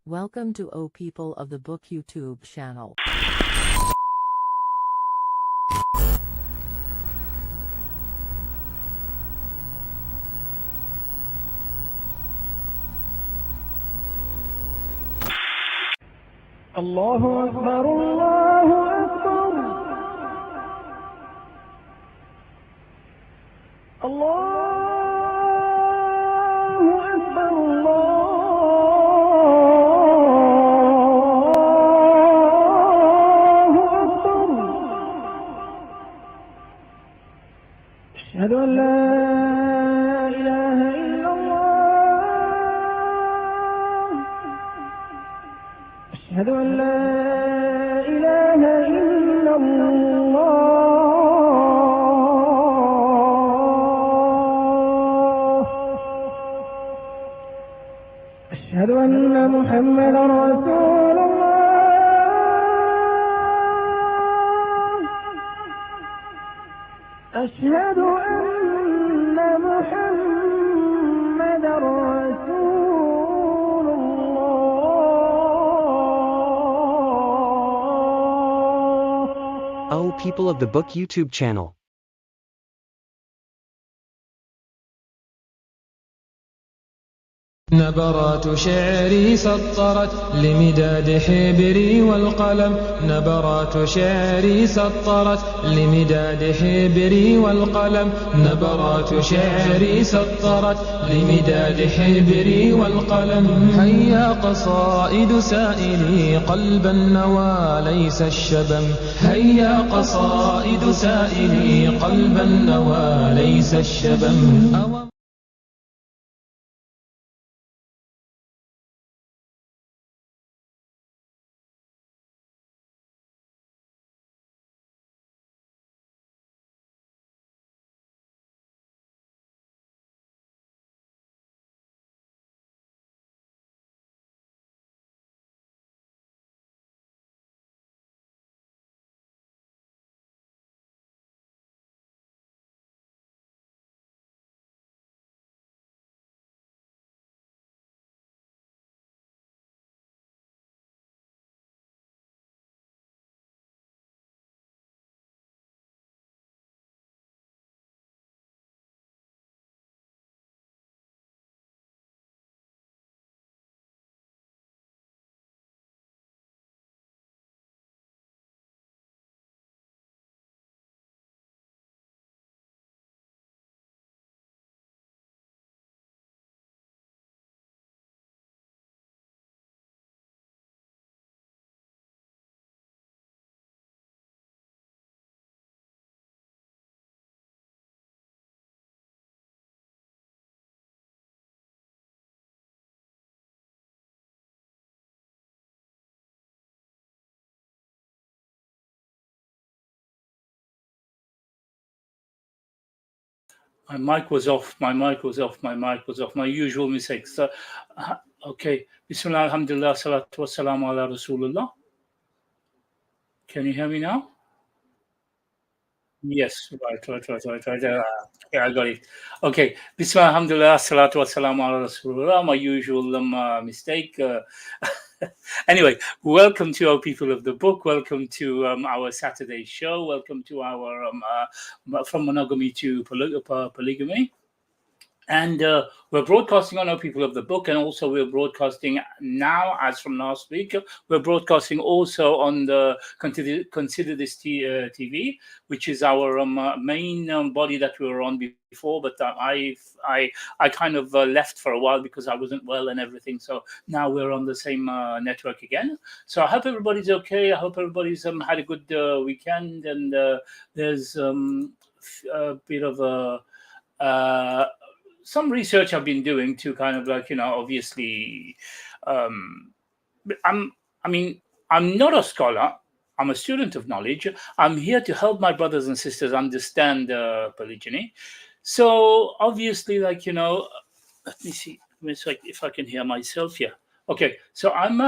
Welcome to O People of the Book YouTube channel. الله أكبر الله أكبر الله أكبر الله أكبر أشهد أن لا إله إلا الله أشهد أن لا إله إلا الله أشهد أن محمدا رسول الله أشهد أن محمدا رسول الله Oh, People of the Book YouTube channel. نبرات شعري سطرت لمداد حبري والقلم نبرات شعري سطرت لمداد حبري والقلم نبرات شعري سطرت لمداد حبري والقلم هيا قصائد سائلي قلب النوى ليس الشبم هيا قصائد سائلي قلب النوى ليس الشبم My mic was off. My mic was off. My usual mistake. So, okay. Bismillah, alhamdulillah, salatu wassalamu ala rasulullah. Can you hear me now? Yes, right. Yeah, I got it. Okay. Bismillah, alhamdulillah, salatu wassalamu ala rasulullah. My usual mistake. Anyway, welcome to our People of the Book. Welcome to our Saturday show. Welcome to our From Monogamy to Polygamy. And we're broadcasting on our People of the Book, and also we're broadcasting now, as from last week, we're broadcasting also on the Consider This TV, which is our main body that we were on before, but I kind of left for a while because I wasn't well and everything. So now we're on the same network again. So I hope everybody's okay. I hope everybody's had a good weekend, and there's a bit of some research I've been doing to kind of obviously, I'm not a scholar. I'm a student of knowledge. I'm here to help my brothers and sisters understand polygyny. So obviously, let me see if I can hear myself here. Okay, so I'm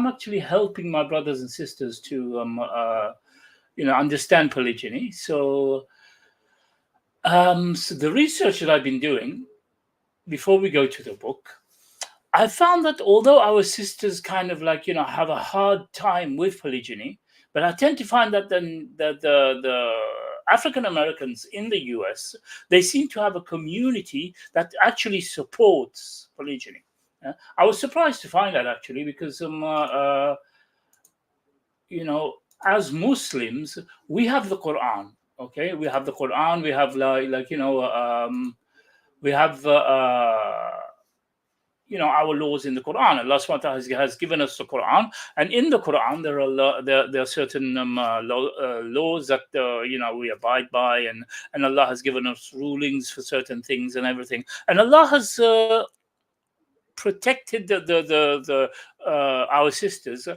actually helping my brothers and sisters to understand polygyny. So the research that I've been doing before we go to the book, I found that although our sisters kind of like, have a hard time with polygyny, but I tend to find that then the African Americans in the US, they seem to have a community that actually supports polygyny. I was surprised to find that actually because you know, as Muslims, we have the Quran. Okay, we have the Quran. We have we have our laws in the Quran. Allah subhanahu wa ta'ala has given us the Quran, and in the Quran there are certain laws that we abide by, and Allah has given us rulings for certain things and everything, and Allah has protected our sisters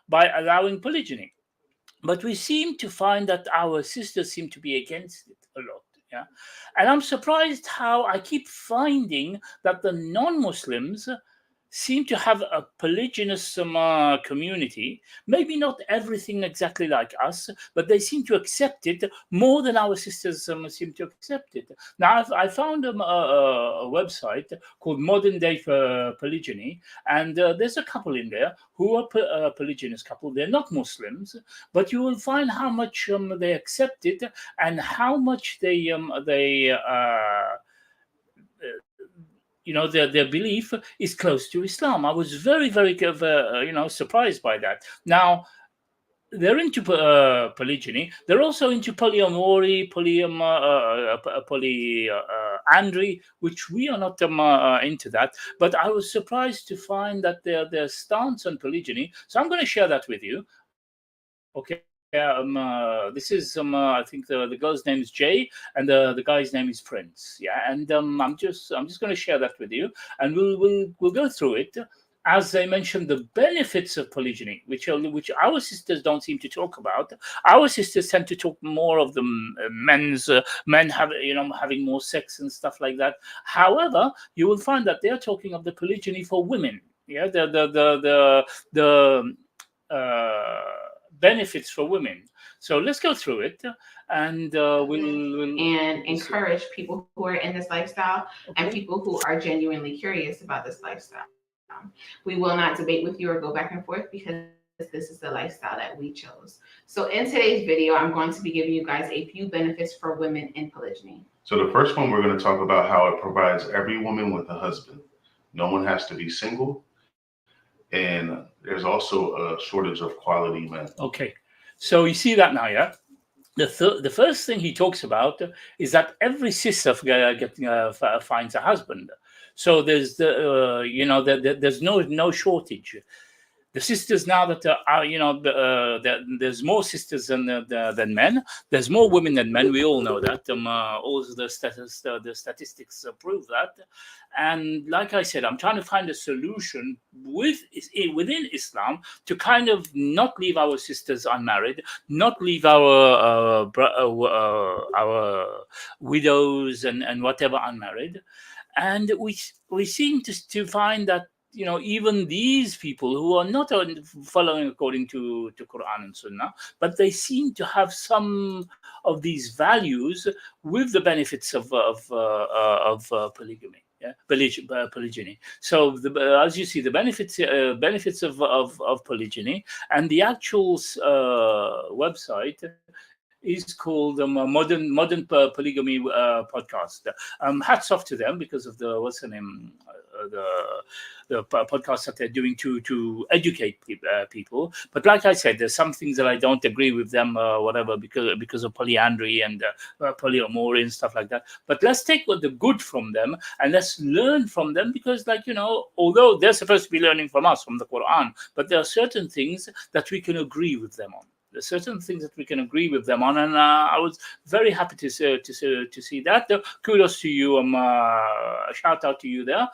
by allowing polygyny. But we seem to find that our sisters seem to be against it a lot. Yeah. And I'm surprised how I keep finding that the non-Muslims seem to have a polygynous community. Maybe not everything exactly like us, but they seem to accept it more than our sisters seem to accept it. Now, I found a website called Modern Day Polygyny, and there's a couple in there who are a polygynous couple. They're not Muslims, but you will find how much they accept it and how much their belief is close to Islam. I was very, very, surprised by that. Now, they're into polygyny. They're also into polyamory, polyandry, which we are not into that. But I was surprised to find that their stance on polygyny. So I'm going to share that with you. Okay. This is I think the girl's name is Jay and the guy's name is Prince. Yeah, and I'm just going to share that with you, and we'll go through it. As I mentioned, the benefits of polygyny, which our sisters don't seem to talk about. Our sisters tend to talk more of the men having more sex and stuff like that. However, you will find that they're talking of the polygyny for women. Yeah, the benefits for women. So let's go through it, and we'll and encourage people who are in this lifestyle and people who are genuinely curious about this lifestyle. We will not debate with you or go back and forth because this is the lifestyle that we chose. So in today's video, I'm going to be giving you guys a few benefits for women in polygyny. So the first one, we're going to talk about how it provides every woman with a husband. No one has to be single. And there's also a shortage of quality men. Okay, so you see that now, yeah? The first thing he talks about is that every sister finds a husband. So there's there's no shortage. The sisters now that there's more sisters than men. There's more women than men. We all know that. All the statistics prove that. And like I said, I'm trying to find a solution within Islam to kind of not leave our sisters unmarried, not leave our widows and whatever unmarried. And we seem to find that even these people who are not following according to Quran and Sunnah, but they seem to have some of these values with the benefits of polygamy. Yeah, polygyny. So as you see, the benefits of polygyny, and the actual website is called Modern Polygamy podcast. Hats off to them because of the podcast that they're doing to educate people. But like I said, there's some things that I don't agree with them, whatever, because of polyandry and polyamory and stuff like that. But let's take what the good from them and let's learn from them, because although they're supposed to be learning from us, from the Quran, but there are certain things that we can agree with them on. There's certain things that we can agree with them on, and I was very happy to see that. Kudos to you. A shout out to you there.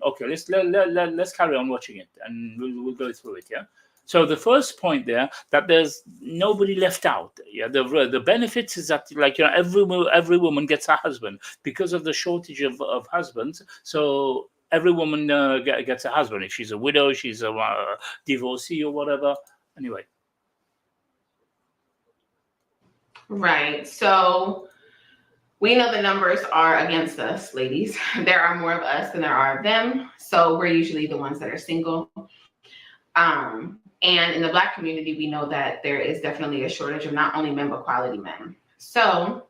Okay, let's carry on watching it, and we'll go through it. Yeah. So the first point there, that there's nobody left out. Yeah. The benefits is that every woman gets a husband because of the shortage of husbands. So every woman gets a husband. If she's a widow, she's a divorcee or whatever. Anyway. Right. So We know the numbers are against us, ladies. There are more of us than there are of them. So we're usually the ones that are single. And in the Black community, we know that there is definitely a shortage of not only men, but quality men. So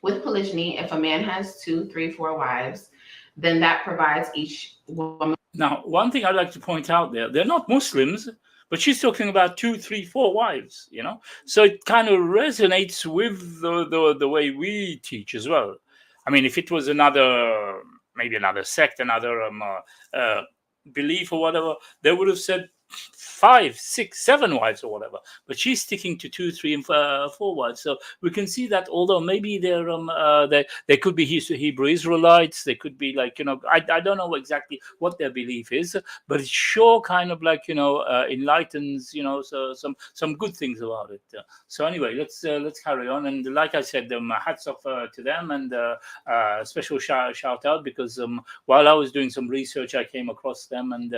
with polygyny, if a man has 2, 3, 4 wives, then that provides each woman. Now, one thing I'd like to point out there, they're not Muslims, but she's talking about 2, 3, 4 wives, you know? So it kind of resonates with the way we teach as well. I mean, if it was maybe another sect, another belief or whatever, they would have said 5, 6, 7 wives or whatever, but she's sticking to 2, 3, and 4 wives. So we can see that although maybe they could be Hebrew Israelites, they could be like, you know, I don't know exactly what their belief is, but it sure kind of like, you know, enlightens, you know, so some good things about it. So anyway, let's carry on. And like I said, hats off to them, and special shout out, because while I was doing some research, I came across them, and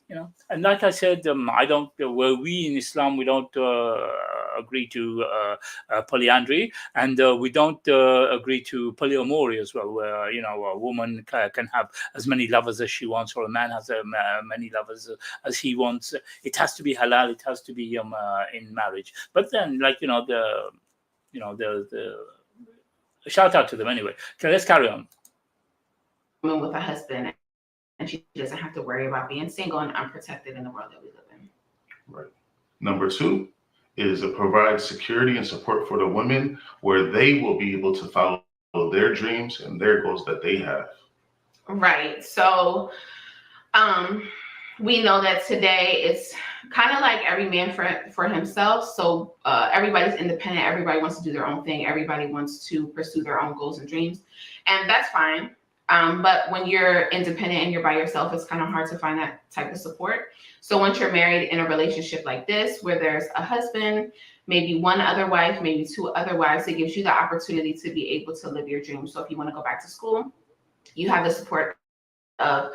you know, and like I said, I don't. Where we in Islam, we don't agree to polyandry, and we don't agree to polyamory as well, where, you know, a woman can have as many lovers as she wants, or a man has many lovers as he wants. It has to be halal. It has to be in marriage. But then, like, you know, the shout out to them anyway. Okay, let's carry on. With a husband, and she doesn't have to worry about being single and unprotected in the world that we live in. Right. Number 2 is to provide security and support for the women, where they will be able to follow their dreams and their goals that they have. Right. So we know that today it's kind of like every man for himself. So everybody's independent. Everybody wants to do their own thing. Everybody wants to pursue their own goals and dreams. And that's fine. But when you're independent and you're by yourself, it's kind of hard to find that type of support. So once you're married in a relationship like this, where there's a husband, maybe one other wife, maybe 2 other wives, it gives you the opportunity to be able to live your dreams. So if you want to go back to school, you have the support of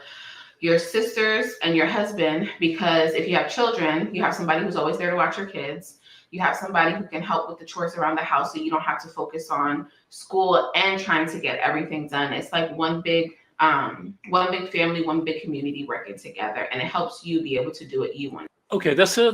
your sisters and your husband, because if you have children, you have somebody who's always there to watch your kids. You have somebody who can help with the chores around the house, so you don't have to focus on school and trying to get everything done. It's like one big family, one big community working together, and it helps you be able to do what you want. Okay, that's a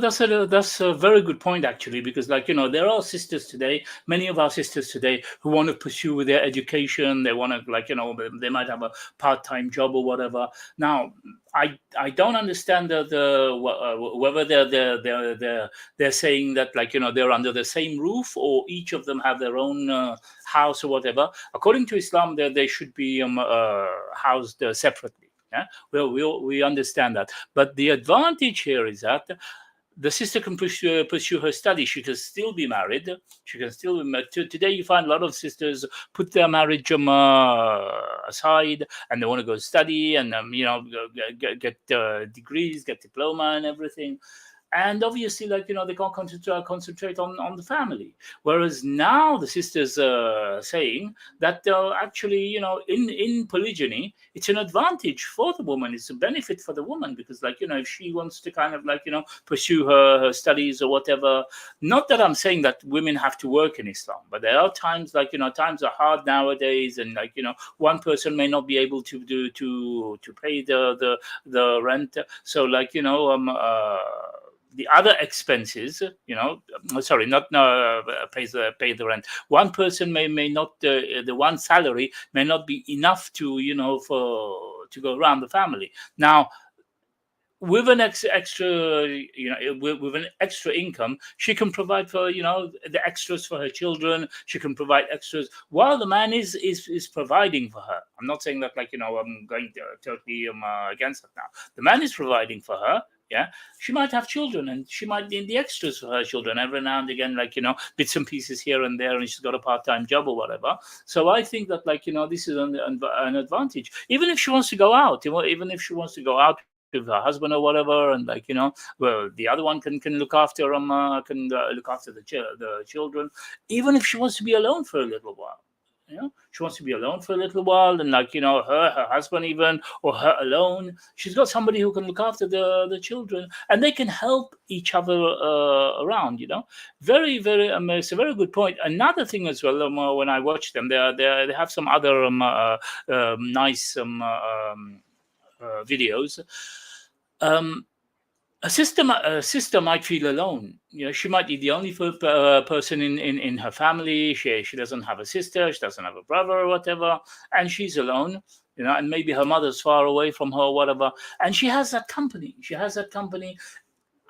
very good point, actually, because, like, you know, there are sisters today, many of our sisters today, who want to pursue their education. They want to, like, you know, they might have a part-time job or whatever. Now, I don't understand whether they're saying that, like, you know, they're under the same roof, or each of them have their own house or whatever. According to Islam, they should be housed separately. Yeah, well, we understand that, but the advantage here is that the sister can pursue her study. She can still be married. She can still today. You find a lot of sisters put their marriage aside, and they want to go study and you know, get degrees, get diploma, and everything. And obviously, like, you know, they can't concentrate on the family. Whereas now the sisters are saying that actually, you know, in polygyny, it's an advantage for the woman. It's a benefit for the woman, because, like, you know, if she wants to kind of, like, you know, pursue her studies or whatever. Not that I'm saying that women have to work in Islam, but there are times, like, you know, times are hard nowadays, and, like, you know, one person may not be able to pay the rent. So, like, you know, the other expenses, you know, sorry, not pay the rent. One person may not, the one salary may not be enough to, you know, to go around the family. Now, with an extra, you know, with an extra income, she can provide for, you know, the extras for her children. She can provide extras while the man is providing for her. I'm not saying that, like, you know, I'm going to totally against that now. The man is providing for her. Yeah, she might have children, and she might need the extras for her children every now and again, like, you know, bits and pieces here and there, and she's got a part-time job or whatever. So I think that, like, you know, this is an advantage. Even if she wants to go out, even if she wants to go out with her husband or whatever, and, like, you know, well, the other one can look after look after the children, even if she wants to be alone for a little while. She wants to be alone for a little while, and her husband even, or her alone. She's got somebody who can look after the children, and they can help each other around. Very, very. It's a very good point. Another thing as well. When I watch them, they have some other nice videos. A sister might feel alone. She might be the only person in her family. She doesn't have a sister. She doesn't have a brother or whatever, and she's alone. And maybe her mother's far away from her, or whatever. And she has that company.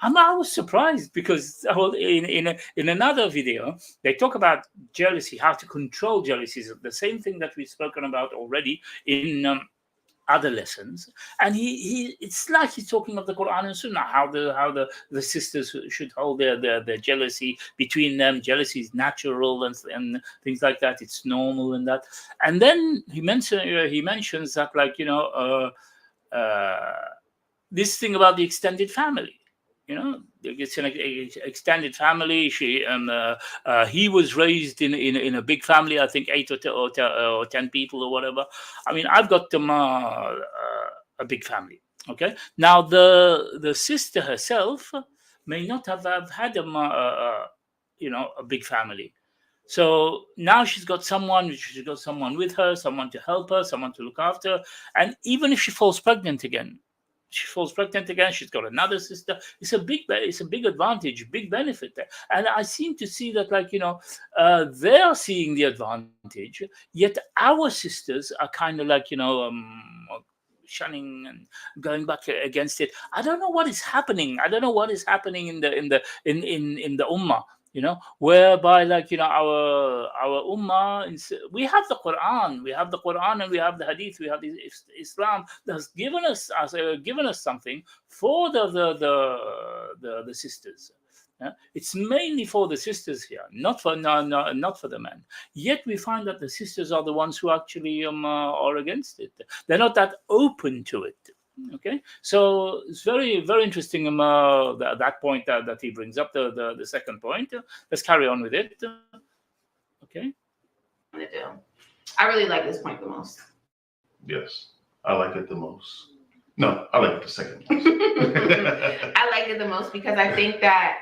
I was surprised because in another video they talk about jealousy, how to control jealousy. The same thing that we've spoken about already in other lessons, and it's like he's talking of the Quran and Sunnah, how the sisters should hold their jealousy between them. Jealousy is natural and things like that. It's normal and that. And then he mentions that this thing about the extended family. It's an extended family. He was raised in a big family. I think 8 or 10 people or whatever. I've got a big family. Okay. Now the sister herself may not have had a big family. So now she's got someone with her, someone to help her, someone to look after, and even if she falls pregnant again. She's got another sister. It's a big advantage, big benefit there. And I seem to see that, they're seeing the advantage, yet our sisters are kind of shunning and going back against it. I don't know what is happening. I don't know what is happening in the ummah. Whereby our ummah, we have the Quran, and we have the Hadith, we have the Islam that's given us something for the sisters. It's mainly for the sisters here, not for the men. Yet we find that the sisters are the ones who actually are against it. They're not that open to it. Okay, so it's very, very interesting that point that he brings up, the second point. Let's carry on with it. Okay. I really like this point the most. Yes, I like it the most. No, I like it the second most. I like it the most because I think that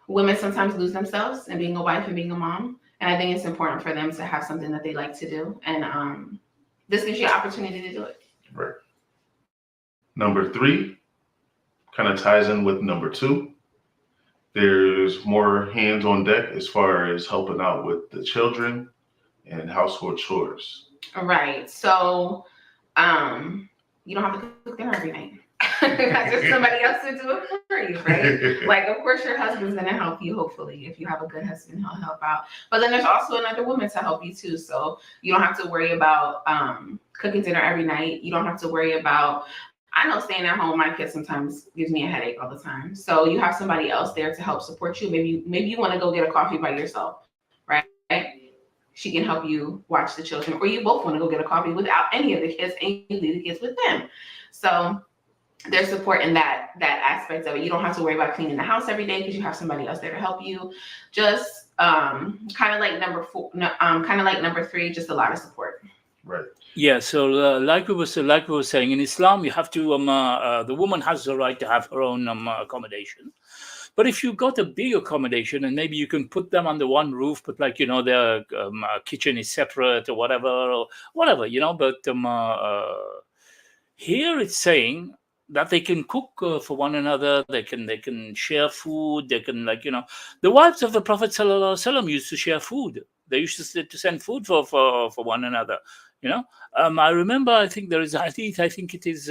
women sometimes lose themselves in being a wife and being a mom, and I think it's important for them to have something that they like to do, and this gives you an opportunity to do it. Right. Number 3 kind of ties in with number 2. There's more hands on deck as far as helping out with the children and household chores. Right. So you don't have to cook dinner every night. That's just somebody else to do it for you, right? Of course, your husband's gonna help you. Hopefully, if you have a good husband, he'll help out. But then there's also another woman to help you too. So you don't have to worry about cooking dinner every night. You don't have to worry about. I know staying at home, my kid sometimes gives me a headache all the time. So you have somebody else there to help support you. Maybe you want to go get a coffee by yourself, right? She can help you watch the children, or you both want to go get a coffee without any of the kids, and you leave the kids with them. So there's support in that aspect of it. You don't have to worry about cleaning the house every day because you have somebody else there to help you. Just kind of like number 4, kind of like number 3, just a lot of support. Right. Yeah. So like we were saying, in Islam, you have to the woman has the right to have her own accommodation. But if you've got a big accommodation and maybe you can put them under one roof, but their kitchen is separate or whatever, but here it's saying that they can cook for one another. They can share food. They can the wives of the Prophet ﷺ used to share food. They used to send food for one another. I remember. I think there is a hadith. I think it is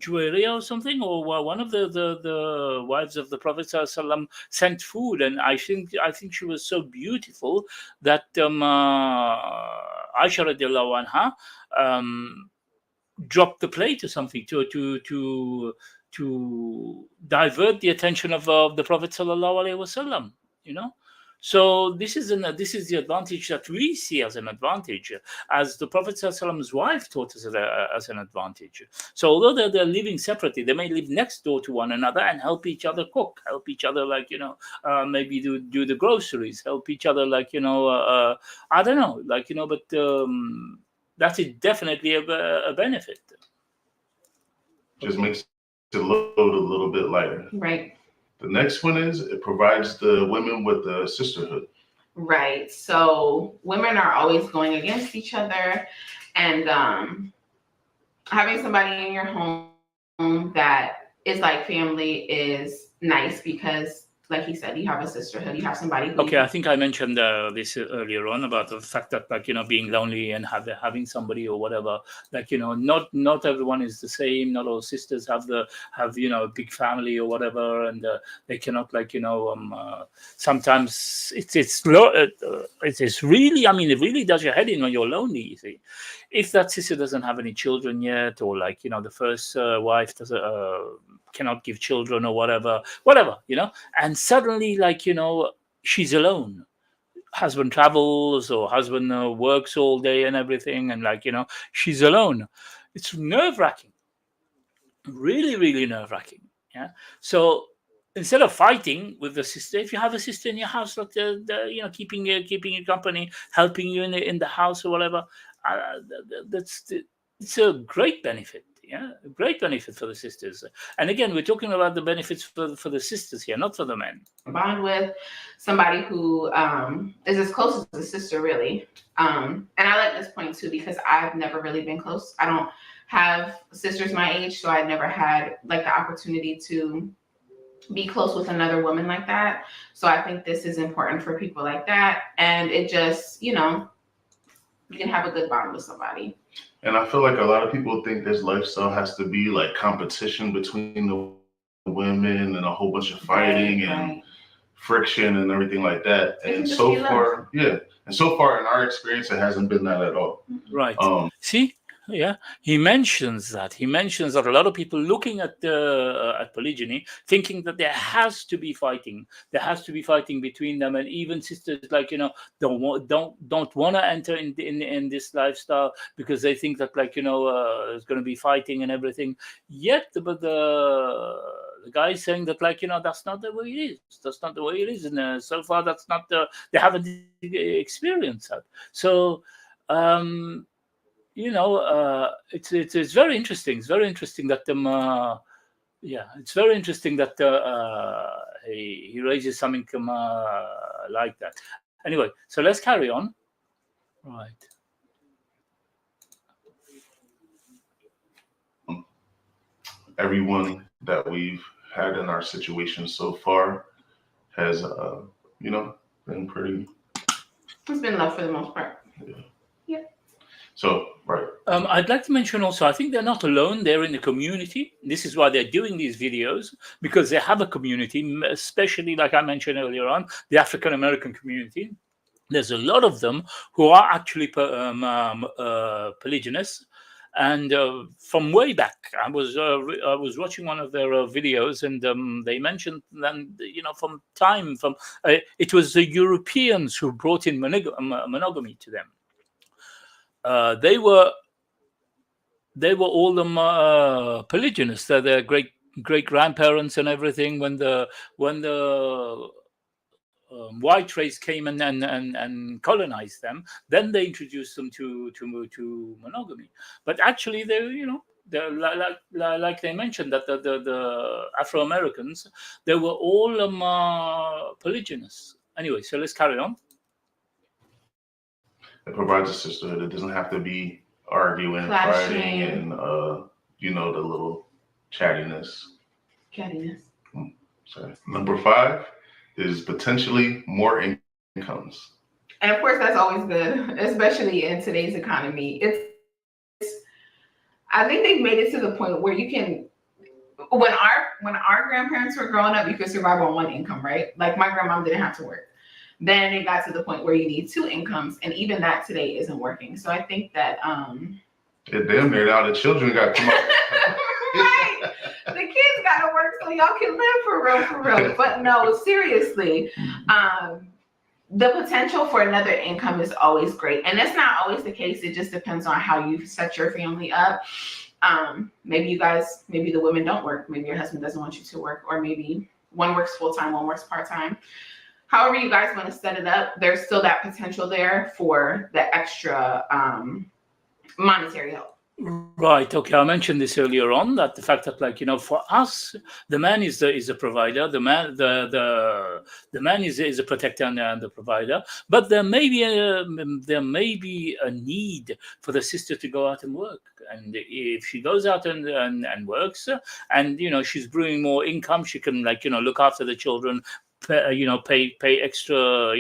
Juwayriya or something, or one of the wives of the Prophet ﷺ sent food, and I think she was so beautiful that Aisha radiallahu anha dropped the plate or something to divert the attention of the Prophet sallallahu alaihi wasallam. So this is the advantage that we see as an advantage, as the Prophet ﷺ's wife taught us as an advantage. So although they're living separately, they may live next door to one another and help each other cook, help each other, like, maybe do the groceries, help each other, like, I don't know, like, but that is definitely a benefit. Just makes the load a little bit lighter. Right. The next one is it provides the women with the sisterhood. Right. So women are always going against each other, and having somebody in your home that is like family is nice because, like he said, you have a sisterhood, you have somebody who... Okay, I think I mentioned this earlier on about the fact that, like, being lonely and having somebody or whatever, like, not everyone is the same. Not all sisters have a big family or whatever, and they cannot, like, sometimes it's really, I mean, it really does your head in when you're lonely, you see. If that sister doesn't have any children yet, or, like, the first wife cannot give children or whatever, and suddenly, like, she's alone. Husband travels, or husband works all day and everything, and, like, she's alone. It's nerve-wracking, really, really nerve-wracking. Yeah. So instead of fighting with the sister, if you have a sister in your house, like, keeping you company, helping you in the house or whatever, it's a great benefit. Yeah, a great benefit for the sisters. And again, we're talking about the benefits for the sisters here, not for the men. Bond with somebody who is as close as a sister, really. And I like this point too, because I've never really been close. I don't have sisters my age, so I never had, like, the opportunity to be close with another woman like that. So I think this is important for people like that. And it just, you can have a good bond with somebody. And I feel like a lot of people think this lifestyle has to be like competition between the women and a whole bunch of fighting and friction and everything like that. And so far, and so far in our experience, it hasn't been that at all. Right. See? Yeah, he mentions that a lot of people looking at polygyny, thinking that there has to be fighting between them, and even sisters, like, don't want to enter in this lifestyle because they think that, like, there's going to be fighting and everything. Yet, but the guy is saying that, like, that's not the way it is. That's not the way it is, and so far that's not they haven't experienced that. So. It's very interesting. It's very interesting that it's very interesting that he raises something like that. Anyway, so let's carry on. Right. Everyone that we've had in our situation so far has, been pretty. It's been love for the most part. Yeah. So, right. I'd like to mention also, I think they're not alone. They're in the community. This is why they're doing these videos, because they have a community, especially, like I mentioned earlier on, the African American community. There's a lot of them who are actually polygynous. And from way back, I was watching one of their videos, and they mentioned then, it was the Europeans who brought in monogamy to them. They were all polygynous. They're their great grandparents and everything. When the white race came and colonized them, then they introduced them to monogamy. But actually, they're like they mentioned that the Afro Americans, they were all polygynous. Anyway, so let's carry on. It provides a sisterhood. It doesn't have to be arguing, fighting, and the little chattiness. Sorry. Number 5 is potentially more incomes. And of course, that's always good, especially in today's economy. I think they've made it to the point where you can. When our grandparents were growing up, you could survive on one income, right? Like, my grandmom didn't have to work. Then it got to the point where you need 2 incomes, and even that today isn't working. So I think that yeah, damn near now the children got to come out. Right, the kids got to work so y'all can live for real. But no, seriously, the potential for another income is always great, and that's not always the case. It just depends on how you set your family up. Maybe the women don't work. Maybe your husband doesn't want you to work, or maybe one works full-time, one works part-time. However you guys want to set it up, there's still that potential there for the extra monetary help. Right. Okay. I mentioned this earlier on, that the fact that, like, for us, the man is the provider. The man is a protector and the provider. But there may be a need for the sister to go out and work. And if she goes out and works, and she's bringing more income, she can, like, look after the children. Pay extra,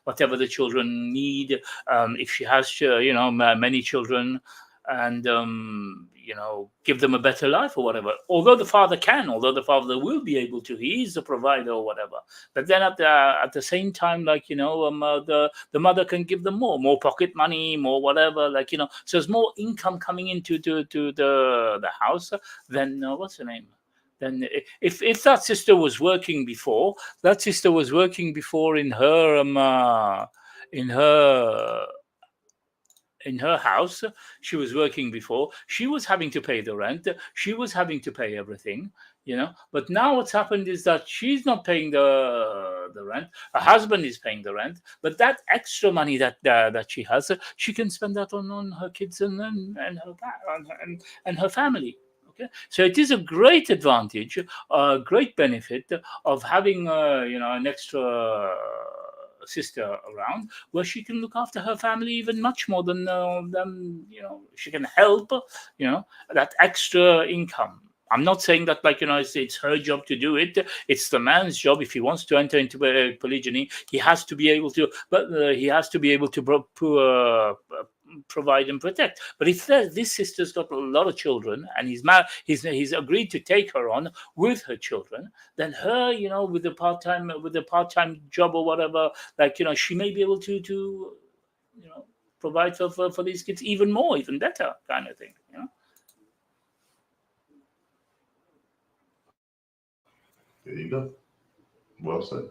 whatever the children need. If she has, many children, and give them a better life or whatever. Although the father will be able to, he is the provider or whatever. But then at the same time, like, the mother can give them more pocket money, more whatever, like, so there's more income coming into to the house. Then what's her name? Then if that sister was working before, in her house, she was working before, she was having to pay the rent, she was having to pay everything, but now what's happened is that she's not paying the rent, her husband is paying the rent, but that extra money that she has, she can spend that on her kids and her family. Okay, so it is a great advantage, a great benefit of having an extra sister around, where she can look after her family even much more than she can help that extra income. I'm not saying that, like, it's her job to do it. It's the man's job. If he wants to enter into polygyny, he has to be able to, provide and protect. But if this sister's got a lot of children and he's agreed to take her on with her children, then her, with the part-time job or whatever, like, she may be able to provide for these kids even better, kind of thing. There you go. Well said.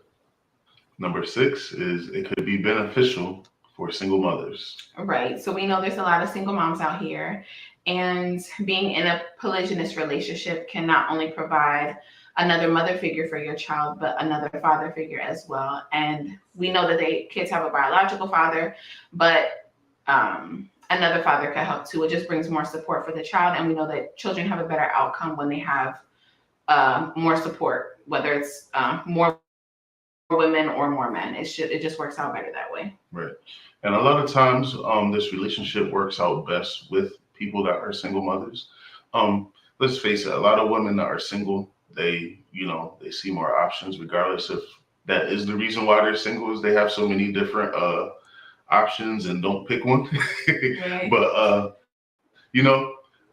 Number 6 is it could be beneficial for single mothers. Right. So we know there's a lot of single moms out here, and being in a polygynous relationship can not only provide another mother figure for your child, but another father figure as well. And we know that kids have a biological father, but another father can help too. It just brings more support for the child. And we know that children have a better outcome when they have more support, whether it's more women or more men. It just works out better that way. Right. And a lot of times this relationship works out best with people that are single mothers. Let's face it, a lot of women that are single, they see more options, regardless if that is the reason why they're single, is they have so many different options and don't pick one. Right. But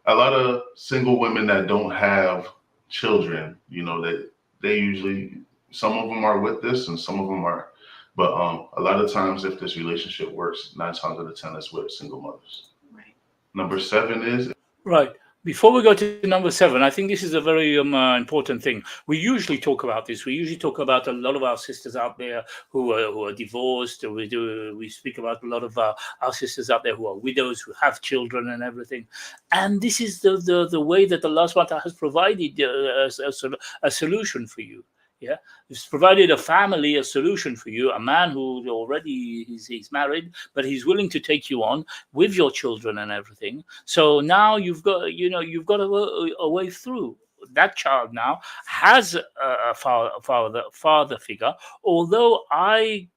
a lot of single women that don't have children, that they usually, some of them are with this and some of them aren't. But a lot of times, if this relationship works, 9 times out of 10, it's with single mothers. Right. Number 7 is... Right. Before we go to number 7, I think this is a very important thing. We usually talk about this. We usually talk about a lot of our sisters out there who are divorced. We speak about a lot of our sisters out there who are widows, who have children and everything. And this is the way that Allah subhanahu wa ta'ala has provided a solution for you. Yeah, it's provided a solution for you, a man who already he's married, but he's willing to take you on with your children and everything. So now you've got a way through. That child now has a father figure. Although I'm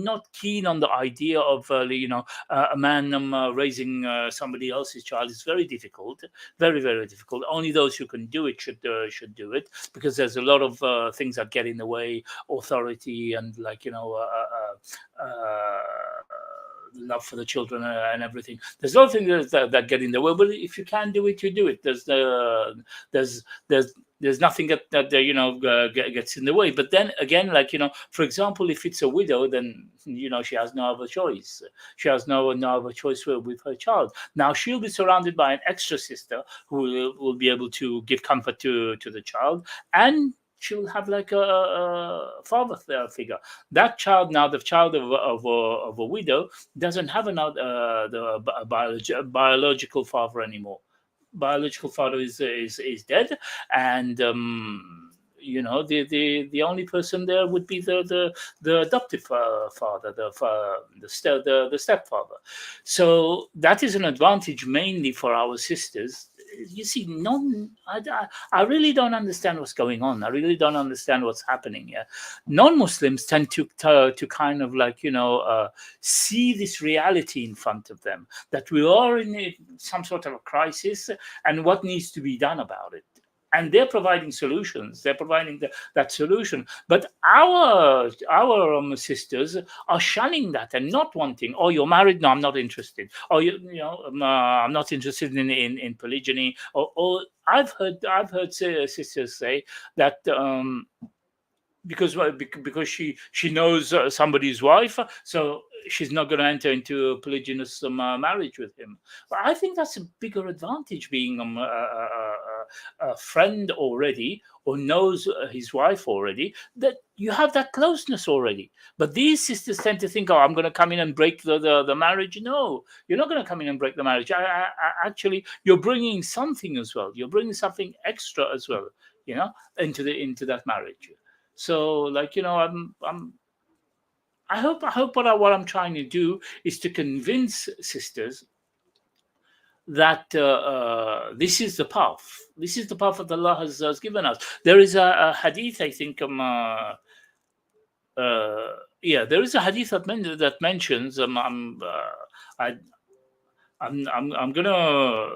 not keen on the idea of a man raising somebody else's child. It's very difficult, very, very difficult. Only those who can do it should do it, because there's a lot of things that get in the way, authority and love for the children and everything. There's a lot of things that get in the way. But if you can do it, you do it. There's nothing that gets in the way. But then again, for example, if it's a widow, then she has no other choice. She has no other choice with her child. Now she'll be surrounded by an extra sister who will be able to give comfort to the child and she will have like a father figure. That child now, the child of a widow, doesn't have another biological father anymore. Biological father is dead, and the only person there would be the adoptive father, the stepfather. So that is an advantage mainly for our sisters. You see, I really don't understand what's going on. I really don't understand what's happening here. Non-Muslims tend to kind of like see this reality in front of them, that we are in some sort of a crisis and what needs to be done about it. And they're providing solutions. They're providing that solution. But our sisters are shunning that and not wanting. Oh, you're married? No, I'm not interested. Oh, I'm not interested in polygyny. Or I've heard sisters say that. Because she knows somebody's wife, so she's not going to enter into a polygynous marriage with him. But I think that's a bigger advantage, being a friend already, or knows his wife already, that you have that closeness already. But these sisters tend to think, oh, I'm going to come in and break the marriage. No, you're not going to come in and break the marriage. Actually, you're bringing something as well. You're bringing something extra as well, into that marriage. So, I hope what I'm trying to do is to convince sisters that this is the path. This is the path that Allah has given us. There is a hadith, I think. There is a hadith that mentions. I'm gonna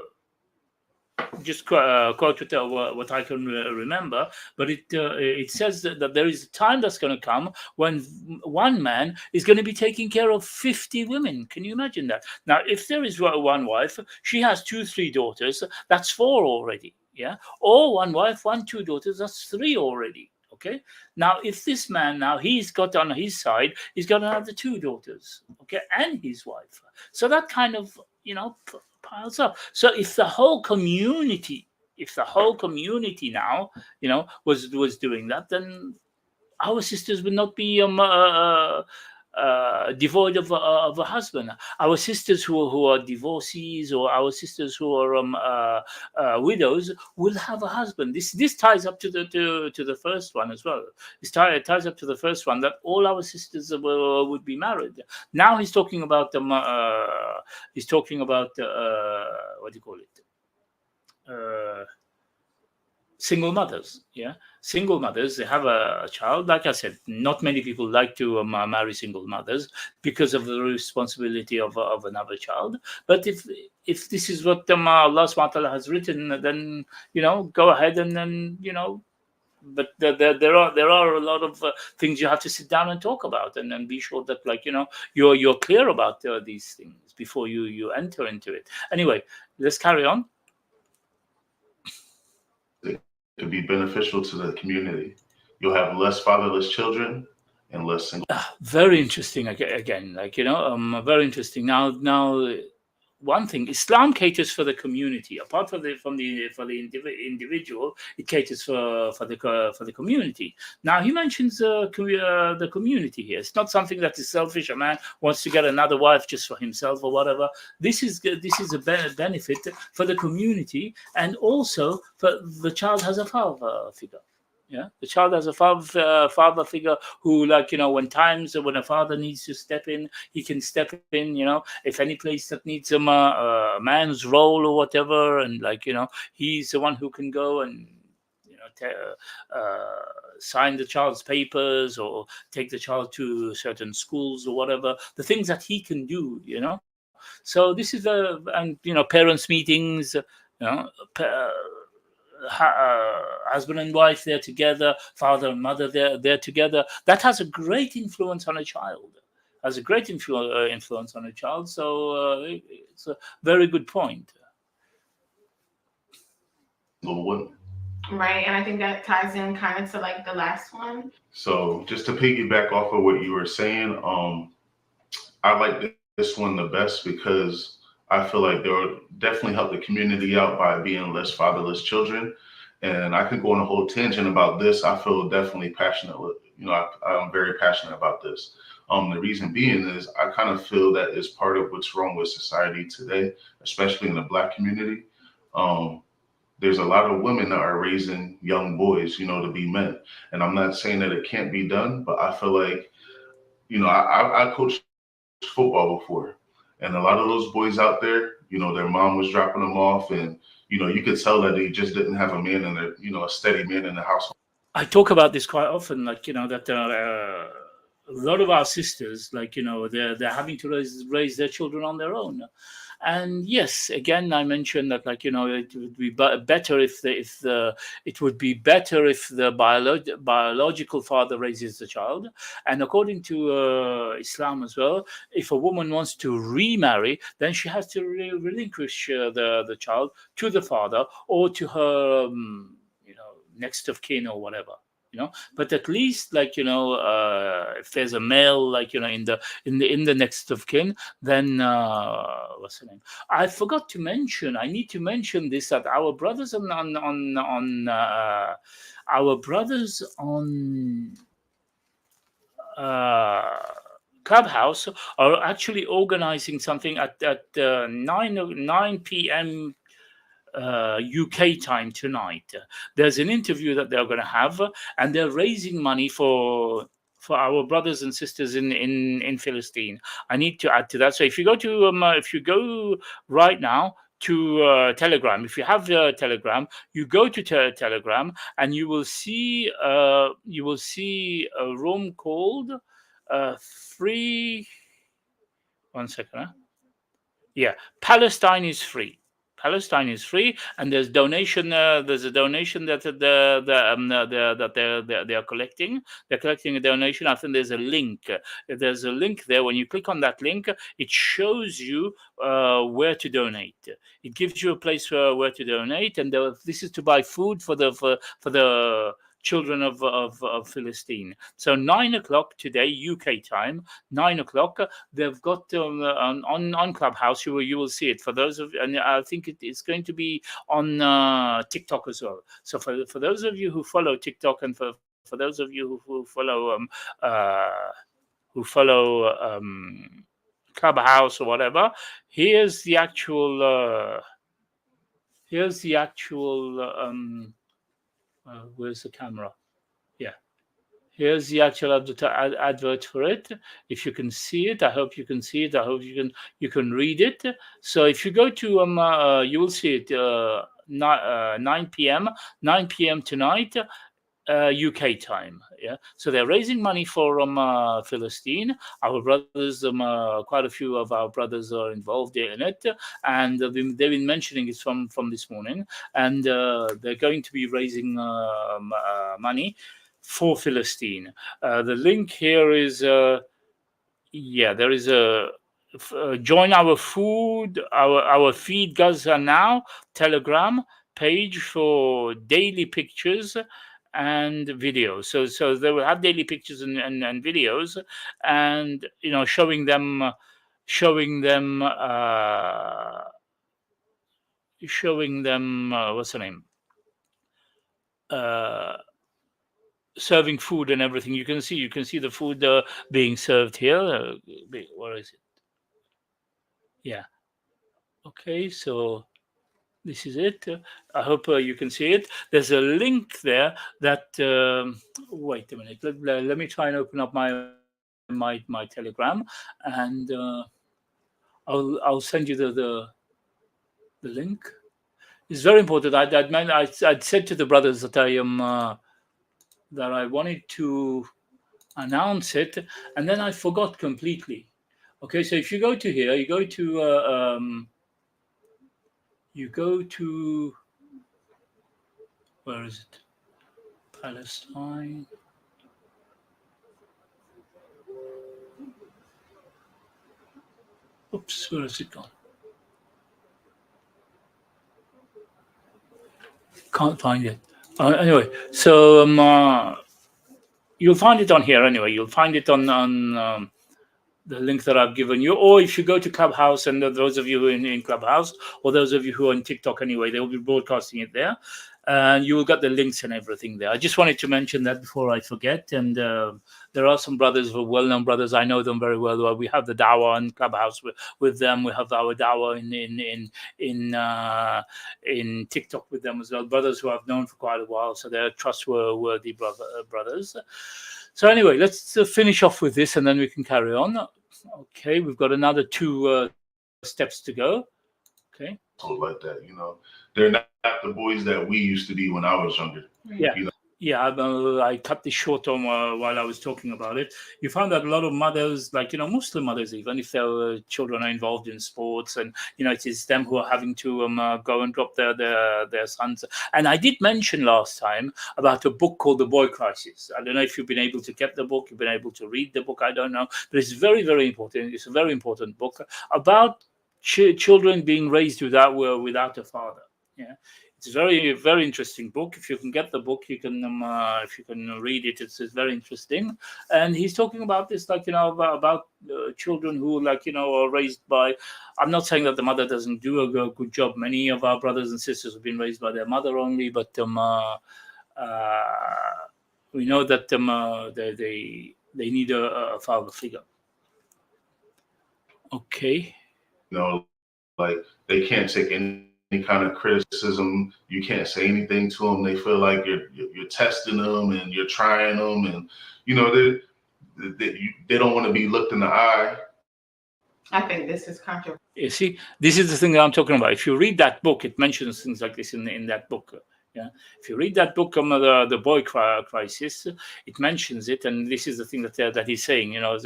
just quote what I can remember, but it says that there is a time that's going to come when one man is going to be taking care of 50 women. Can you imagine that? Now, if there is one wife, she has 2-3 daughters, that's 4 already. Yeah, or one wife, 2 daughters, that's 3 already. Okay. Now, if this man he's got on his side, he's got another 2 daughters. Okay, and his wife. So that kind of piles up. So if the whole community now was doing that, then our sisters would not be devoid of a husband. Our sisters who are divorcees, or our sisters who are widows, will have a husband. This ties up to the first one as well. It ties up to the first one, that all our sisters would be married. Now he's talking about what do you call it? Single mothers. Single mothers, they have a child. Like I said, not many people like to marry single mothers because of the responsibility of another child. But if this is what Allah subhanahu wa ta'ala has written, then go ahead, and then but there are a lot of things you have to sit down and talk about, and then be sure that you're clear about these things before you enter into it. Anyway, let's carry on. To be beneficial to the community, you'll have less fatherless children and less single. Very interesting. Again, very interesting. Now, one thing, Islam caters for the community. Apart from the individual, it caters for the community. Now he mentions the community here. It's not something that is selfish. A man wants to get another wife just for himself or whatever. This is a benefit for the community, and also for the child has a father figure. Yeah, the child has a father figure who, when a father needs to step in, he can step in. If any place that needs a man's role or whatever, and he's the one who can go and sign the child's papers, or take the child to certain schools or whatever. The things that he can do. So this is parents' meetings. Husband and wife, they're together, father and mother, they're together. That has a great influence on a child. Influence on a child. So it's a very good point. Right, and I think that ties in kind of to the last one. So just to piggyback off of what you were saying, I like this one the best because I feel like they'll definitely help the community out by being less fatherless children. And I could go on a whole tangent about this. I feel definitely passionate. I'm very passionate about this. The reason being is I kind of feel that it's part of what's wrong with society today, especially in the Black community. Um, there's a lot of women that are raising young boys, to be men. And I'm not saying that it can't be done, but I feel like, I coached football before. And a lot of those boys out there, their mom was dropping them off, and, you could tell that they just didn't have a man in their, a steady man in the household. I talk about this quite often, like, that a lot of our sisters, like, they're having to raise their children on their own. And yes, again, I mentioned that, like, it would be better if it would be better if the biological father raises the child. And according to Islam as well, if a woman wants to remarry, then she has to relinquish the child to the father or to her, next of kin or whatever. But at least, like, if there's a male, like, in the next of kin, then what's the name? I forgot to mention. I need to mention this, that our brothers our brothers on Clubhouse are actually organizing something at 9 p.m. UK time tonight. There's an interview that they're going to have, and they're raising money for our brothers and sisters in Philistine. I need to add to that. So if you go right now to Telegram, if you have Telegram, you go to Telegram, and you will see a room called free. 1 second. Yeah, Palestine is free. Palestine is free, and there's donation. There's a donation that they are collecting. They're collecting a donation. I think there's a link. There's a link there. When you click on that link, it shows you where to donate. It gives you a place where to donate, and this is to buy food for the children of Philistine. So 9 o'clock today, UK time, 9 o'clock. They've got on Clubhouse. You will see it. For those of, and I think it's going to be on TikTok as well. So for those of you who follow TikTok, and for those of you who follow Clubhouse or whatever, here's the actual. Where's the camera? Yeah. Here's the actual advert for it. If you can see it, I hope you can see it. I hope you can read it. So if you go to you will see it 9 p.m. tonight. UK time, yeah. So they're raising money for Philistine. Our brothers, quite a few of our brothers are involved in it, and they've been mentioning it from this morning. And they're going to be raising money for Philistine. The link here is there is a join our feed Gaza now Telegram page for daily pictures and videos. So they will have daily pictures and videos, and showing them what's the name, serving food and everything. You can see the food being served here. Where is it? Yeah. Okay, so this is it. I hope you can see it. There's a link there that. Wait a minute. Let me try and open up my Telegram, and I'll send you the link. It's very important. I'd said to the brothers that that I wanted to announce it, and then I forgot completely. Okay, so if you go to here, you go to where is it? Palestine. Oops, where is it gone? Can't find it. Anyway, so you'll find it on here anyway. You'll find it on the link that I've given you, or if you go to Clubhouse, and those of you who are in Clubhouse, or those of you who are on TikTok anyway, they will be broadcasting it there. and you will get the links and everything there. I just wanted to mention that before I forget. And there are some brothers who are well-known brothers. I know them very well. We have the Dawah on Clubhouse with them. We have our Dawah in TikTok with them as well. Brothers who I've known for quite a while, so they're trustworthy brothers. So anyway, let's finish off with this, and then we can carry on. Okay, we've got another 2 steps to go. Okay. Like that, you know, they're not the boys that we used to be when I was younger. Yeah. You know? Yeah, I cut this short on while I was talking about it. You found that a lot of mothers, like, you know, Muslim mothers, even if their children are involved in sports, and, you know, it is them who are having to go and drop their sons. And I did mention last time about a book called The Boy Crisis. I don't know if you've been able to get the book, you've been able to read the book, I don't know. But it's very, very important. It's a very important book about children being raised without a father. Yeah. It's a very, very interesting book. If you can get the book, you can if you can read it. It's very interesting. And he's talking about this, like, you know, about children who, like, you know, are raised by. I'm not saying that the mother doesn't do a good job. Many of our brothers and sisters have been raised by their mother only, but we know that they need a father figure. Okay. You know, like, they can't take any kind of criticism. You can't say anything to them. They feel like you're testing them and you're trying them, and, you know, they don't want to be looked in the eye. I think this is controversial. You see, this is the thing that I'm talking about. If you read that book, it mentions things like this in that book. Yeah, if you read that book, the Boy Crisis, it mentions it, and this is the thing that he's saying. You know,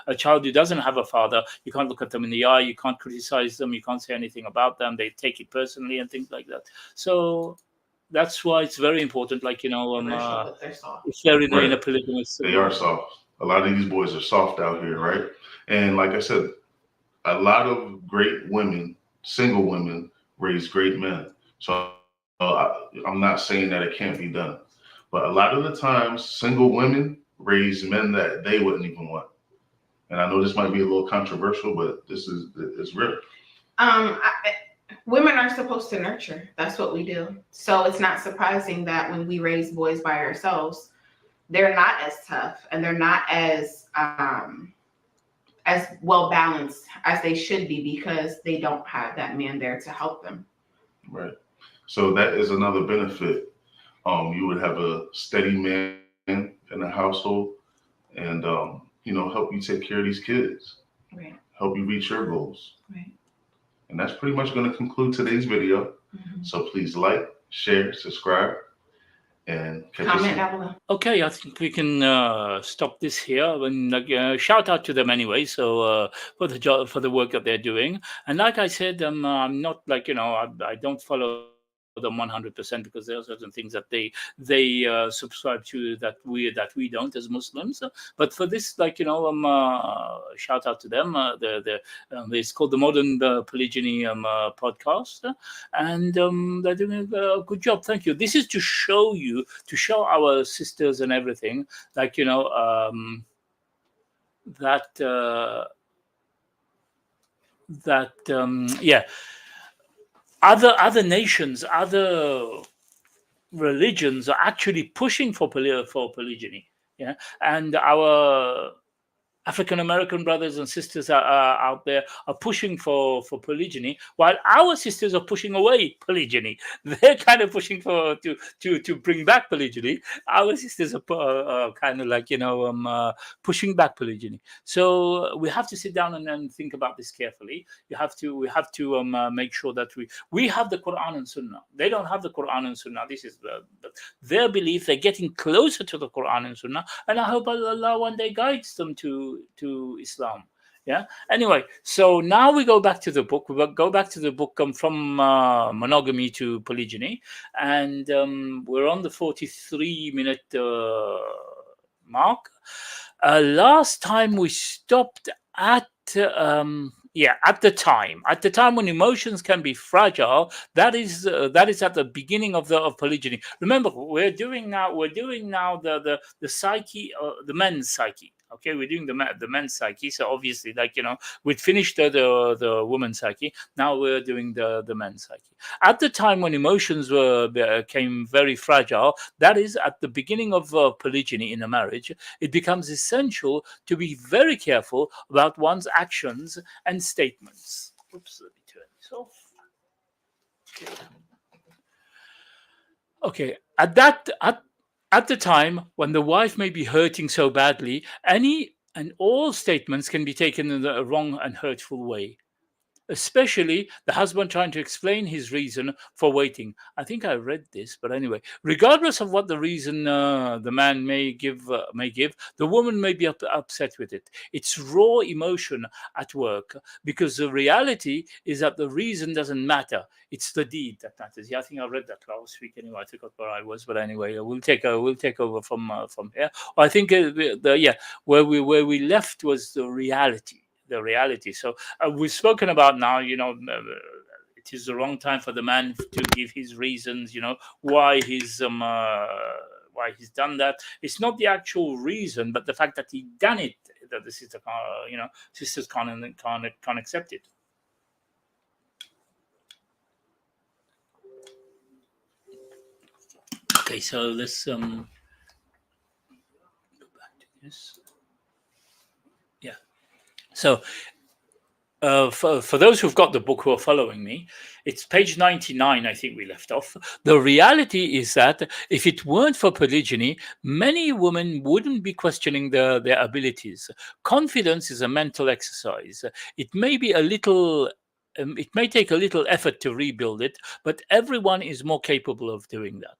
a child who doesn't have a father, you can't look at them in the eye, you can't criticize them, you can't say anything about them. They take it personally and things like that. So that's why it's very important. Like, you know, if they're in a polygamous, they are soft. A lot of these boys are soft out here, right? And like I said, a lot of great women, single women, raise great men. So I'm not saying that it can't be done, but a lot of the times, single women raise men that they wouldn't even want. And I know this might be a little controversial, but it's real. Women are supposed to nurture. That's what we do. So it's not surprising that when we raise boys by ourselves, they're not as tough and they're not as well balanced as they should be, because they don't have that man there to help them. Right. So that is another benefit. You would have a steady man in the household, and you know, help you take care of these kids. Right. Help you reach your goals. Right. And that's pretty much going to conclude today's video. Mm-hmm. So please like, share, subscribe, and comment down below. Okay, I think we can stop this here. And shout out to them anyway. So for the work that they're doing. And like I said, I'm not, like, you know, I don't follow them 100%, because there are certain things that they subscribe to that we don't as Muslims. But for this, like, you know, shout out to them. It's called the Modern Polygyny podcast, and they're doing a good job. Thank you. This is to show our sisters and everything, like, you know, yeah. Other nations, other religions are actually pushing for polygyny, yeah, and our African American brothers and sisters are out there are pushing for polygyny, while our sisters are pushing away polygyny. They're kind of pushing to bring back polygyny. Our sisters are kind of, like, you know, pushing back polygyny. So we have to sit down and think about this carefully. We have to make sure that we have the Quran and Sunnah. They don't have the Quran and Sunnah. This is their belief. They're getting closer to the Quran and Sunnah, and I hope Allah one day guides them to Islam. Yeah. Anyway, so now we go back to the book. We go back to the book from Monogamy to Polygyny, and we're on the 43-minute mark. Last time we stopped at at the time when emotions can be fragile. That is at the beginning of polygyny. Remember, we're doing now the psyche, the men's psyche. Okay, we're doing the men's psyche. So obviously, like, we'd finished the woman's psyche. Now we're doing the men's psyche. At the time when emotions became very fragile, that is, at the beginning of polygyny in a marriage, it becomes essential to be very careful about one's actions and statements. Oops, let me turn this off. Okay, at the time when the wife may be hurting so badly, any and all statements can be taken in a wrong and hurtful way, especially the husband trying to explain his reason for waiting. I think I read this, but anyway, regardless of what the reason the man may give, the woman may be upset with it. It's raw emotion at work, because the reality is that the reason doesn't matter. It's the deed that matters. Yeah, I think I read that last week. Anyway, I forgot where I was, but anyway, we'll take over from here. I think where we left was the reality. The reality. So we've spoken about now, it is the wrong time for the man to give his reasons, why he's done that. It's not the actual reason, but the fact that he done it, that the sister sisters can't accept it. Okay, so let's go back to this. Yeah. So for those who've got the book, who are following me, it's page 99, I think we left off. The reality is that if it weren't for polygyny, many women wouldn't be questioning their abilities. Confidence is a mental exercise. It may be it may take a little effort to rebuild it, but everyone is more capable of doing that.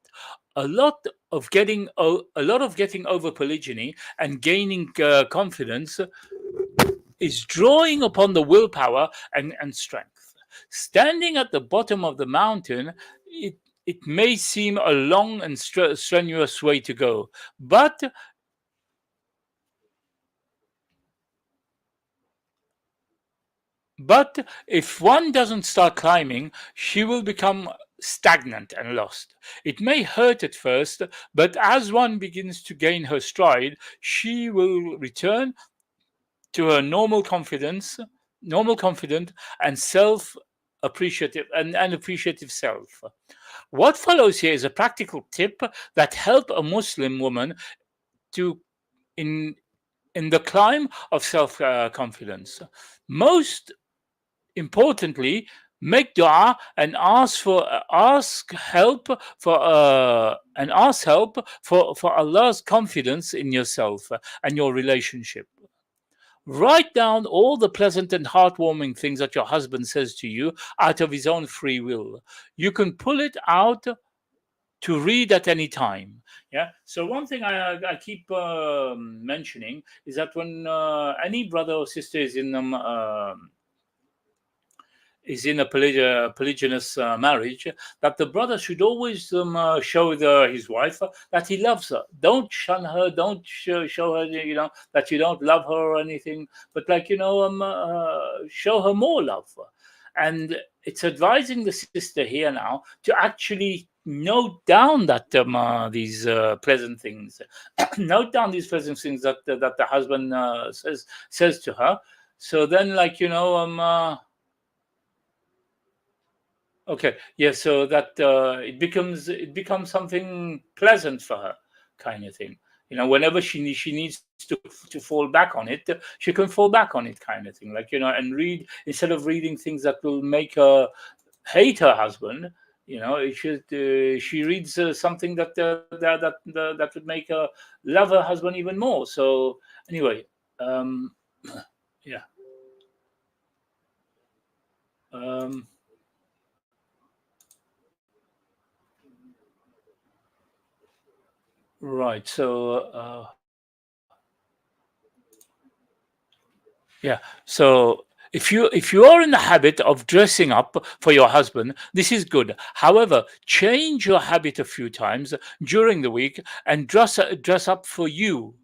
A lot of getting over polygyny and gaining confidence is drawing upon the willpower and strength. Standing at the bottom of the mountain, it may seem a long and strenuous way to go, but if one doesn't start climbing, she will become stagnant and lost. It may hurt at first, but as one begins to gain her stride, she will return to her normal confident and appreciative self. What follows here is a practical tip that help a Muslim woman to in the climb of self confidence. Most importantly, make dua and ask help for Allah's confidence in yourself and your relationship. Write down all the pleasant and heartwarming things that your husband says to you out of his own free will. You can pull it out to read at any time. Yeah. So one thing I keep mentioning is that when any brother or sister is in a polygynous marriage, that the brother should always show his wife that he loves her. Don't shun her. Don't show her, that you don't love her or anything. But show her more love. And it's advising the sister here now to actually note down that these pleasant things. Note down these pleasant things that the husband says to her. So then, okay, yeah, so that it becomes something pleasant for her, kind of thing. Whenever she needs to fall back on it, she can fall back on it, kind of thing. And read, instead of reading things that will make her hate her husband. She reads something that would make her love her husband even more. So anyway, yeah. Right. So, yeah. So if you are in the habit of dressing up for your husband, this is good. However, change your habit a few times during the week and dress up for you.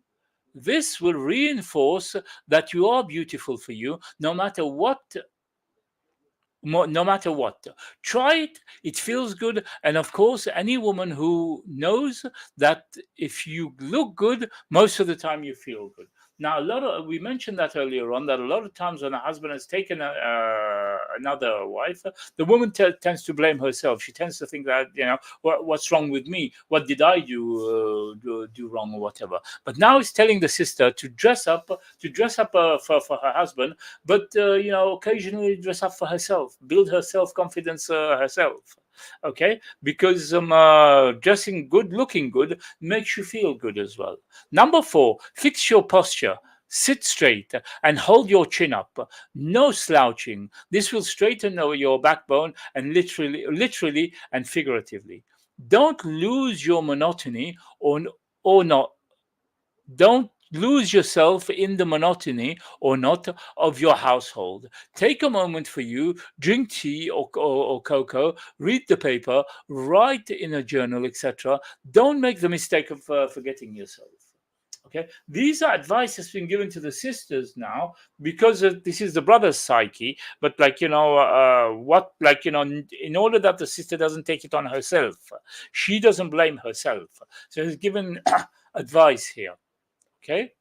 This will reinforce that you are beautiful for you, no matter what. Try it. It feels good. And of course, any woman who knows that if you look good, most of the time you feel good. Now, we mentioned that earlier on, that a lot of times when a husband has taken another wife, the woman tends to blame herself. She tends to think that, what's wrong with me? What did I do wrong or whatever? But now he's telling the sister to dress up for her husband, but occasionally dress up for herself, build her self confidence herself. Okay, because dressing good, looking good makes you feel good as well. Number 4, fix your posture. Sit straight and hold your chin up. No slouching. This will straighten your backbone, and literally and figuratively. Don't lose your monotony, or not. Don't lose yourself in the monotony or not of your household. Take a moment for you, drink tea or cocoa, read the paper, write in a journal, etc. Don't make the mistake of forgetting yourself. Okay, these are advice that's been given to the sisters now, because this is the brother's psyche. But in order that the sister doesn't take it on herself, she doesn't blame herself. So he's given advice here. Okay.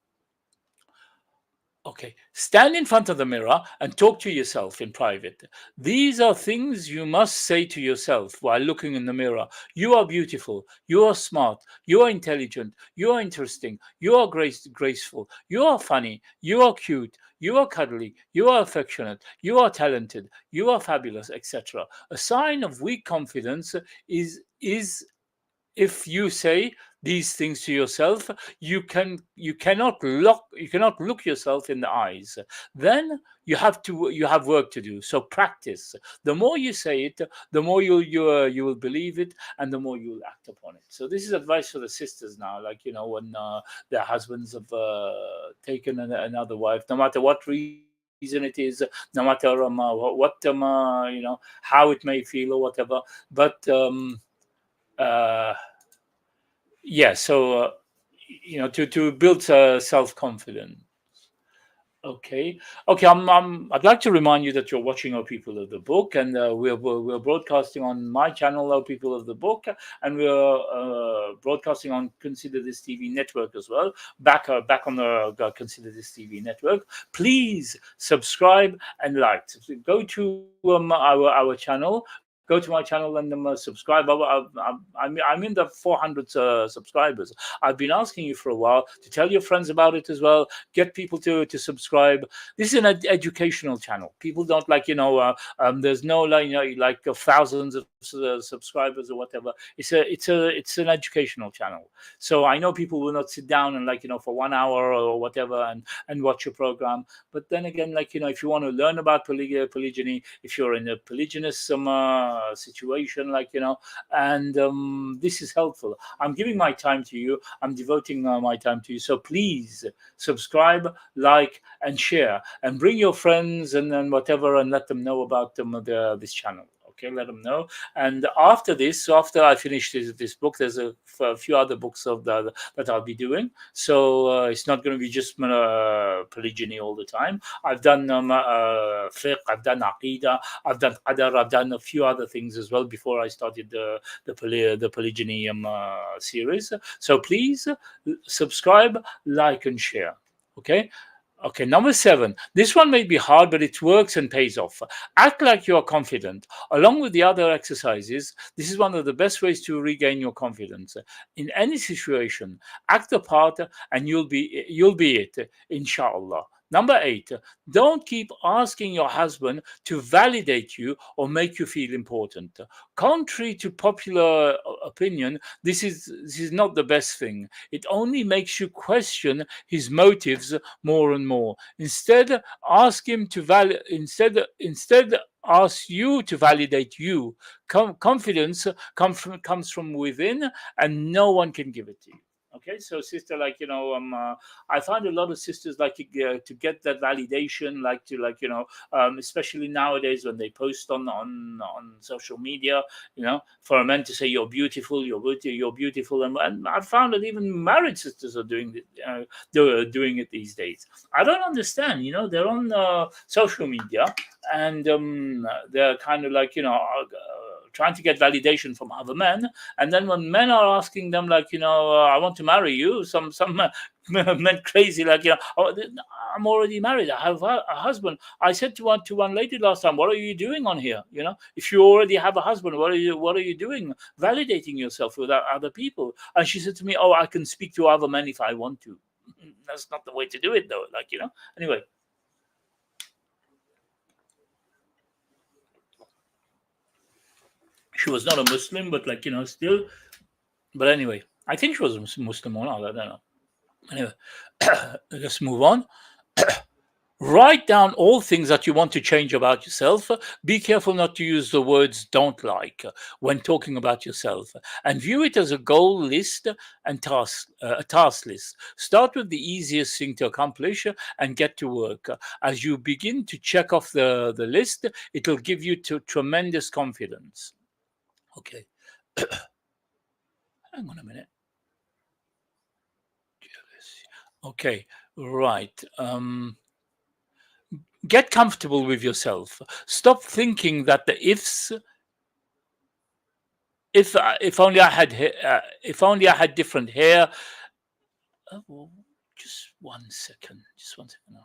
Okay, stand in front of the mirror and talk to yourself in private. These are things you must say to yourself while looking in the mirror. You are beautiful. You are smart. You are intelligent. You are interesting. You are graceful. You are funny. You are cute. You are cuddly. You are affectionate. You are talented. You are fabulous, etc. A sign of weak confidence is if you say these things to yourself, you cannot look yourself in the eyes. Then you have work to do. So practice. The more you say it, the more you will believe it, and the more you will act upon it. So this is advice for the sisters now. When their husbands have taken another wife, no matter what reason it is, no matter how it may feel or whatever. But yeah, so to build self-confidence. Okay. I'd like to remind you that you're watching Our People of the Book, and we're broadcasting on my channel, Our People of the Book, and we're broadcasting on Consider This TV network as well. Back on the Consider This TV network. Please subscribe and like. So go to our channel. Go to my channel and subscribe. I'm in the 400 subscribers. I've been asking you for a while to tell your friends about it as well. Get people to subscribe. This is an educational channel. People don't there's no thousands of subscribers or whatever. It's an educational channel. So I know people will not sit down and for 1 hour or whatever and watch your program. But then again, if you want to learn about polygyny, if you're in a polygynous situation, and this is helpful. I'm giving my time to you. I'm devoting my time to you. So please subscribe, like, and share, and bring your friends and whatever, and let them know about this channel. Okay, let them know. And after I finish this book, there's a few other books that I'll be doing. So it's not going to be just polygyny all the time. I've done fiqh, I've done aqidah, I've done qadar, I've done a few other things as well before I started the polygyny series. So please subscribe, like, and share. Okay. Okay, number 7. This one may be hard, but it works and pays off. Act like you are confident. Along with the other exercises, this is one of the best ways to regain your confidence. In any situation, act the part and you'll be it, inshallah. Number 8, don't keep asking your husband to validate you or make you feel important. Contrary to popular opinion, this is not the best thing. It only makes you question his motives more and more. Instead, ask him to instead ask you to validate you. Confidence comes from within, and no one can give it to you. Okay, so sister, I find a lot of sisters like to get that validation, especially nowadays when they post on social media, for a man to say you're beautiful, you're beautiful, and I found that even married sisters are doing it these days. I don't understand. They're on social media, and they're kind of trying to get validation from other men, and then when men are asking them, like, I want to marry you, some men crazy, like, oh, I'm already married, I have a husband. I said to one lady last time, what are you doing on here? If you already have a husband, what are you doing validating yourself with other people? And she said to me, oh, I can speak to other men if I want to. That's not the way to do it, though. Anyway. She was not a Muslim, but still. But anyway, I think she was a Muslim or not. I don't know. Anyway, let's move on. Write down all things that you want to change about yourself. Be careful not to use the words don't like when talking about yourself, and view it as a goal list and a task list. Start with the easiest thing to accomplish and get to work. As you begin to check off the list, it'll give you tremendous confidence. Okay. Hang on a minute. Okay, right. Get comfortable with yourself. Stop thinking that the ifs. If only I had if only I had different hair. Well, just 1 second. Just 1 second.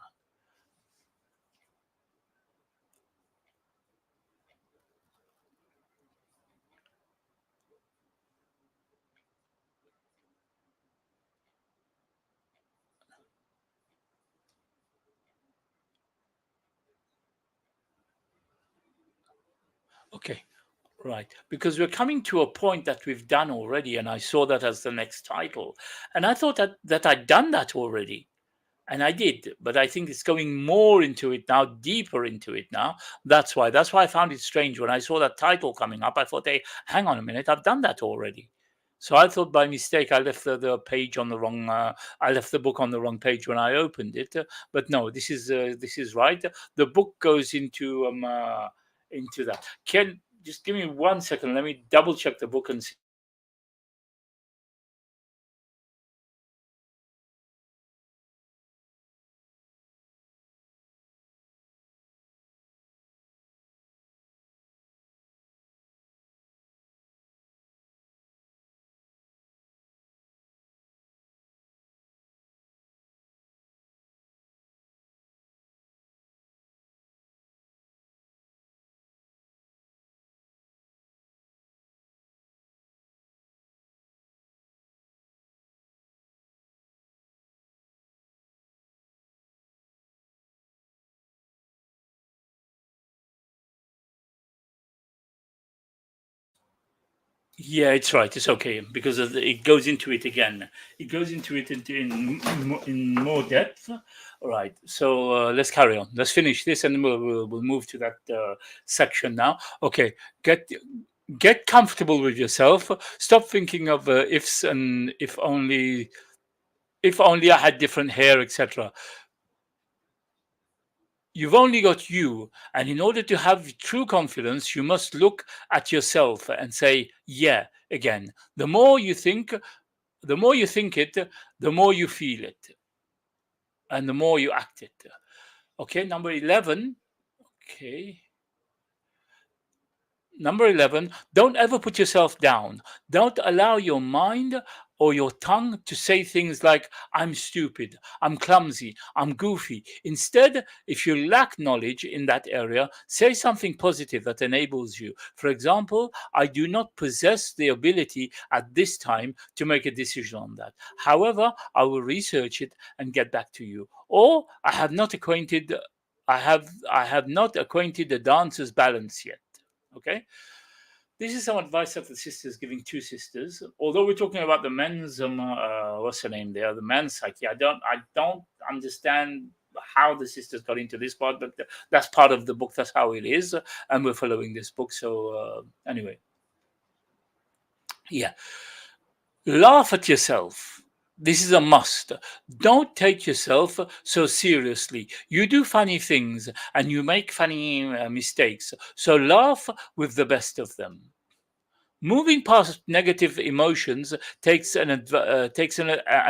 Okay, right. Because we're coming to a point that we've done already, and I saw that as the next title, and I thought that I'd done that already. And I did, but I think it's going more into it now, deeper into it now. That's why I found it strange when I saw that title coming up. I thought, hey, hang on a minute, I've done that already. So I thought by mistake I left the page on the wrong. I left the book on the wrong page when I opened it. But no, this is right. The book goes into that. Ken, just give me 1 second. Let me double check the book and see. Yeah, it's right. It's okay because it goes into it again. It goes into it in more depth. All right. So let's carry on. Let's finish this, and we'll move to that section now. Okay. Get comfortable with yourself. Stop thinking of ifs and if only I had different hair, etc. You've only got you, and in order to have true confidence, you must look at yourself and say, yeah, again. The more you think it, the more you feel it, and the more you act it. Okay, number 11. Okay. Number 11, don't ever put yourself down. Don't allow your mind or your tongue to say things like, I'm stupid, I'm clumsy, I'm goofy. Instead, if you lack knowledge in that area, say something positive that enables you. For example, I do not possess the ability at this time to make a decision on that. However, I will research it and get back to you. Or I have not acquainted the dancer's balance yet. Okay, this is some advice that the sister is giving two sisters. Although we're talking about the men's what's her name there, the men's psyche. I don't understand how the sisters got into this part, but that's part of the book. That's how it is, and we're following this book. So anyway, yeah, laugh at yourself. This is a must. Don't take yourself so seriously. You do funny things and you make funny mistakes. So laugh with the best of them. Moving past negative emotions takes an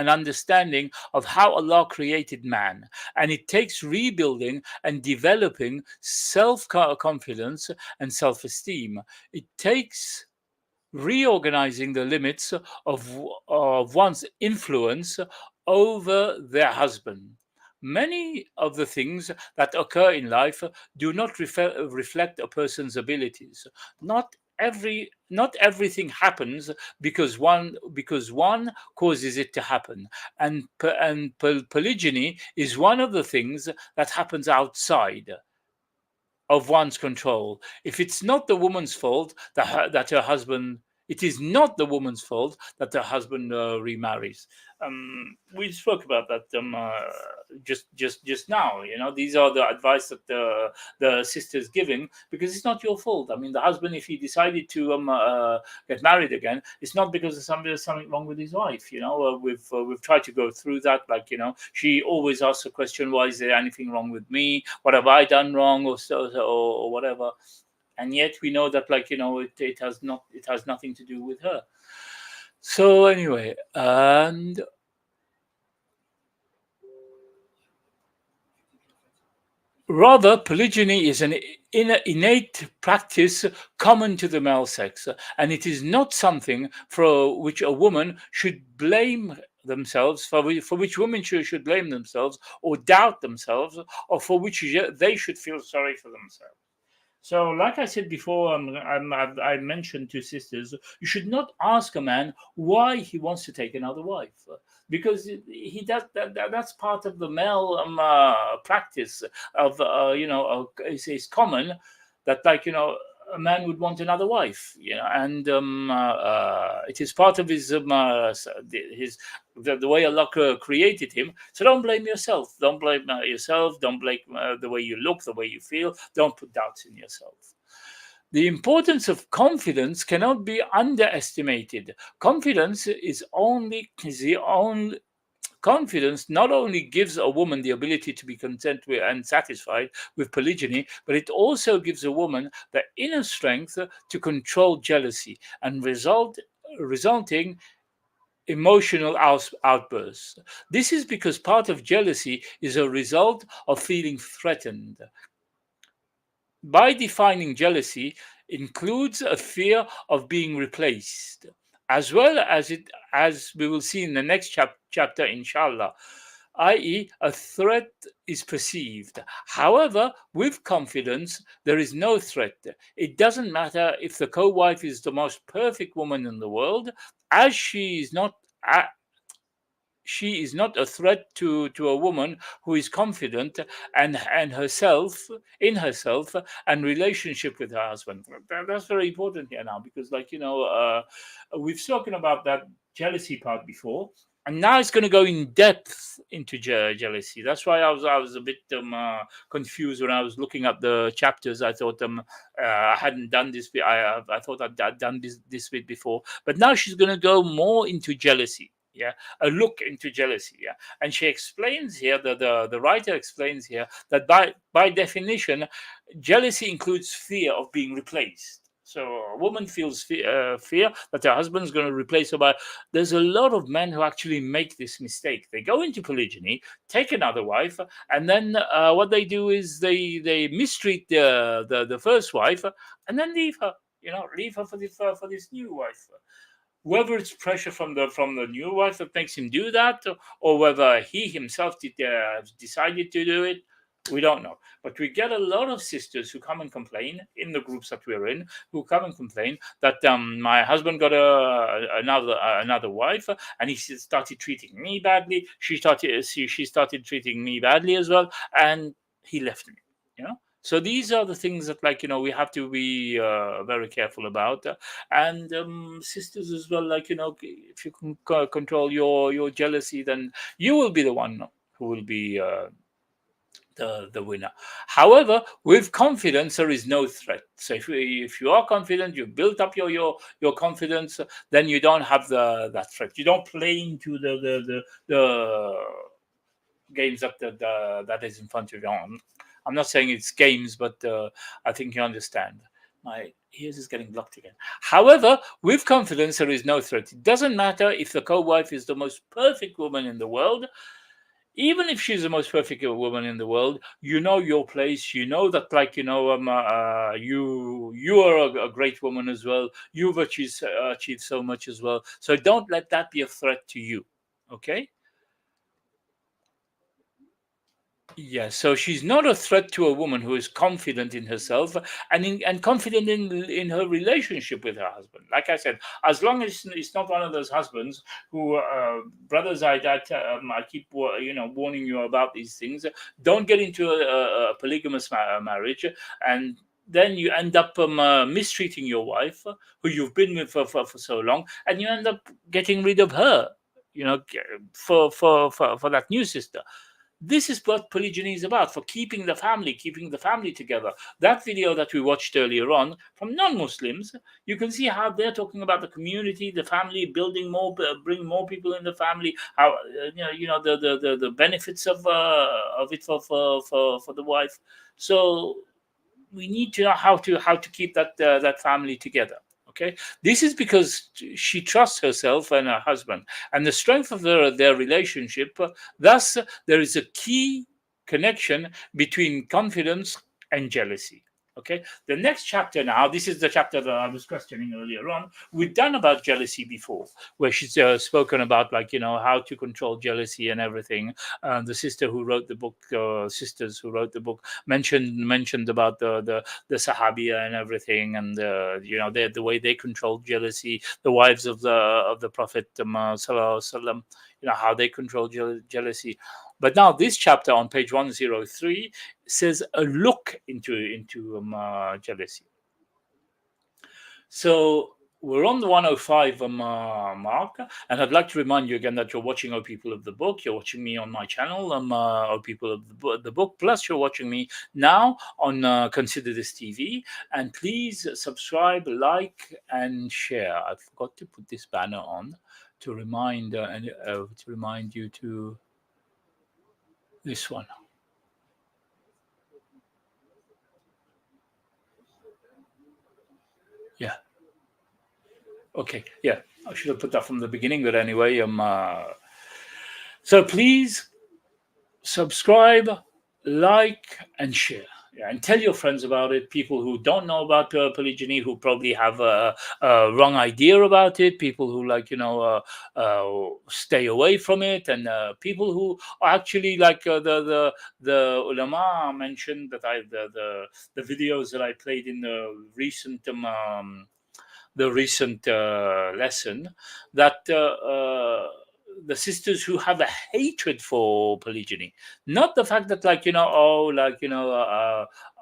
understanding of how Allah created man, and it takes rebuilding and developing self confidence and self esteem. It takes reorganizing the limits of one's influence over their husband. Many of the things that occur in life do not reflect a person's abilities. Not everything happens because one causes it to happen, and polygyny is one of the things that happens outside of one's control. If it's not the woman's fault that her husband, it is not the woman's fault that her husband remarries. We spoke about that just now. These are the advice that the sister's giving, because it's not your fault. I mean, the husband, if he decided to get married again, it's not because there's something wrong with his wife. We've tried to go through that. Like, she always asks a question: why is there anything wrong with me? What have I done wrong, or whatever? And yet we know that, like, it has nothing to do with her. So anyway, and rather, polygyny is an innate practice common to the male sex, and it is not something for which a woman should blame themselves, for which women should blame themselves or doubt themselves, or for which they should feel sorry for themselves. So, like I said before, I mentioned to sisters, you should not ask a man why he wants to take another wife, because he does that's part of the male practice of it's common that, like, a man would want another wife, and it is part of the way Allah created him. So don't blame yourself. Don't blame yourself. Don't blame the way you look, the way you feel. Don't put doubts in yourself. The importance of confidence cannot be underestimated. Confidence not only gives a woman the ability to be content with and satisfied with polygyny, but it also gives a woman the inner strength to control jealousy and resulting emotional outbursts. This is because part of jealousy is a result of feeling threatened. By defining jealousy includes a fear of being replaced, as well as we will see in the next chapter, inshallah, i.e., a threat is perceived. However, with confidence, there is no threat. It doesn't matter if the co-wife is the most perfect woman in the world, as she is not a threat to a woman who is confident and herself and relationship with her husband. That's very important here now, because, like, we've spoken about that jealousy part before, and now it's going to go in depth into jealousy. That's why I was a bit confused when I was looking at the chapters. I thought I hadn't done this. I thought I'd done this bit before, but now she's going to go more into jealousy. Yeah, a look into jealousy. Yeah, and she explains here, the writer explains here, that by definition, jealousy includes fear of being replaced. So a woman feels fear that her husband's going to replace her. But there's a lot of men who actually make this mistake. They go into polygyny, take another wife, and then what they do is they mistreat the first wife, and then leave her. Leave her for this new wife. Whether it's pressure from the new wife that makes him do that, or whether he himself decided to do it, we don't know. But we get a lot of sisters who come and complain in the groups that we're in, who come and complain that my husband got another wife, and he started treating me badly. She started treating me badly as well, and he left me. So these are the things that, like, we have to be very careful about, and sisters as well. Like, if you can control your jealousy, then you will be the one who will be the winner. However, with confidence, there is no threat. So if you are confident, you've built up your confidence, then you don't have that threat. You don't play into the games that is in front of you. I'm not saying it's games, but I think you understand. My ears is getting blocked again. However, with confidence, there is no threat. It doesn't matter if the co-wife is the most perfect woman in the world. Even if she's the most perfect woman in the world, you know your place. You know that, like, you are a great woman as well. You've achieved so much as well. So don't let that be a threat to you. Okay. Yeah, so she's not a threat to a woman who is confident in herself and confident in her relationship with her husband. Like I said, as long as it's not one of those husbands who, brothers, I keep warning you about these things. Don't get into a polygamous marriage, and then you end up mistreating your wife, who you've been with for so long, and you end up getting rid of her. For that new sister. This is what polygyny is about, for keeping the family together. That video that we watched earlier on from non-Muslims, you can see how they're talking about the community, the family, building more, bring more people in the family, how the benefits of it for the wife. So we need to know how to keep that family together. Okay, this is because she trusts herself and her husband and the strength of their relationship. Thus, there is a key connection between confidence and jealousy. Okay, the next chapter now, this is the chapter that I was questioning earlier on. We've done about jealousy before, where she's spoken about, like, how to control jealousy and everything. The sister who wrote the book, sisters who wrote the book, mentioned about the Sahabiya and everything, and the way they controlled jealousy, the wives of the Prophet Sallallahu Alaihi Wasallam, how they control jealousy. But now this chapter on page 103 says a look into jealousy. So we're on the 105 mark, and I'd like to remind you again that you're watching O People of the Book. You're watching me on my channel, O People of the Book. Plus, you're watching me now on Consider This TV. And please subscribe, like, and share. I forgot to put this banner on to remind you to this one. Yeah. Okay. Yeah. I should have put that from the beginning, but anyway, so please subscribe, like, and share. Yeah, and tell your friends about it. People who don't know about polygyny, who probably have a wrong idea about it. People who stay away from it, and people who are actually like the ulama mentioned that the videos that I played in the recent lesson, that the sisters who have a hatred for polygyny, not the fact that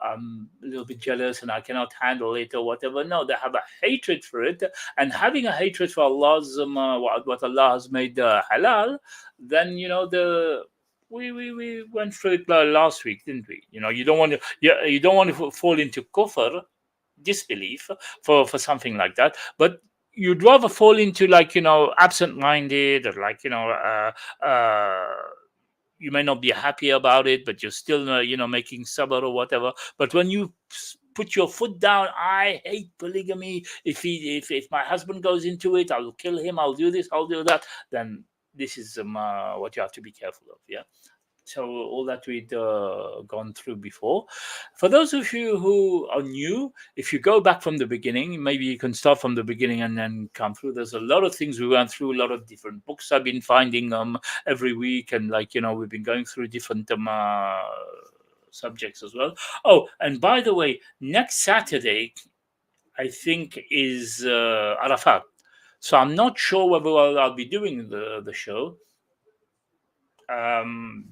I'm a little bit jealous and I cannot handle it or whatever. No, they have a hatred for it, and having a hatred for Allah's what Allah has made halal. Then we went through it last week, didn't we? You don't want to you don't want to fall into kufr, disbelief, for something like that, but you'd rather fall into absent-minded, or you may not be happy about it, but you're still making sabr or whatever. But when you put your foot down, I hate polygamy, if my husband goes into it, I'll kill him, I'll do this, I'll do that, then this is what you have to be careful of. Yeah. So all that we'd gone through before. For those of you who are new, if you go back from the beginning, maybe you can start from the beginning and then come through. There's a lot of things we went through, a lot of different books I've been finding every week, and we've been going through different subjects as well. Oh, and by the way, next Saturday, I think, is Arafat. So I'm not sure whether I'll be doing the show,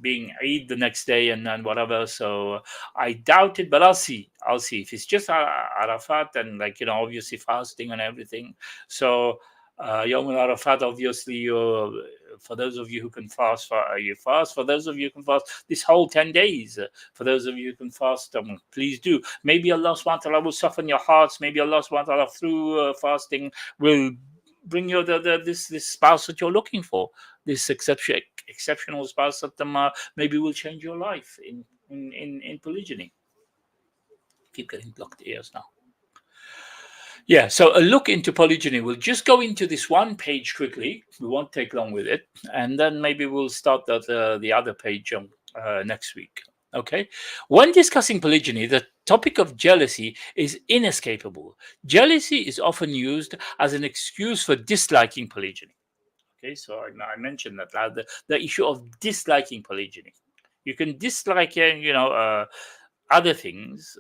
being Eid the next day and whatever. So I doubt it, but I'll see. If it's just Arafat and obviously fasting and everything. So Yom Arafat, obviously, for those of you who can fast, you fast. For those of you who can fast this whole 10 days, for those of you who can fast, please do. Maybe Allah subhanahu wa ta'ala will soften your hearts. Maybe Allah subhanahu wa ta'ala through fasting will bring you this spouse that you're looking for, this exceptional spouse that maybe will change your life in polygyny. Keep getting blocked ears now. Yeah, so a look into polygyny. We'll just go into this one page quickly. We won't take long with it, and then maybe we'll start the other page next week. Okay. When discussing polygyny, the topic of jealousy is inescapable. Jealousy is often used as an excuse for disliking polygyny. Okay, so I mentioned that the issue of disliking polygyny. You can dislike, other things,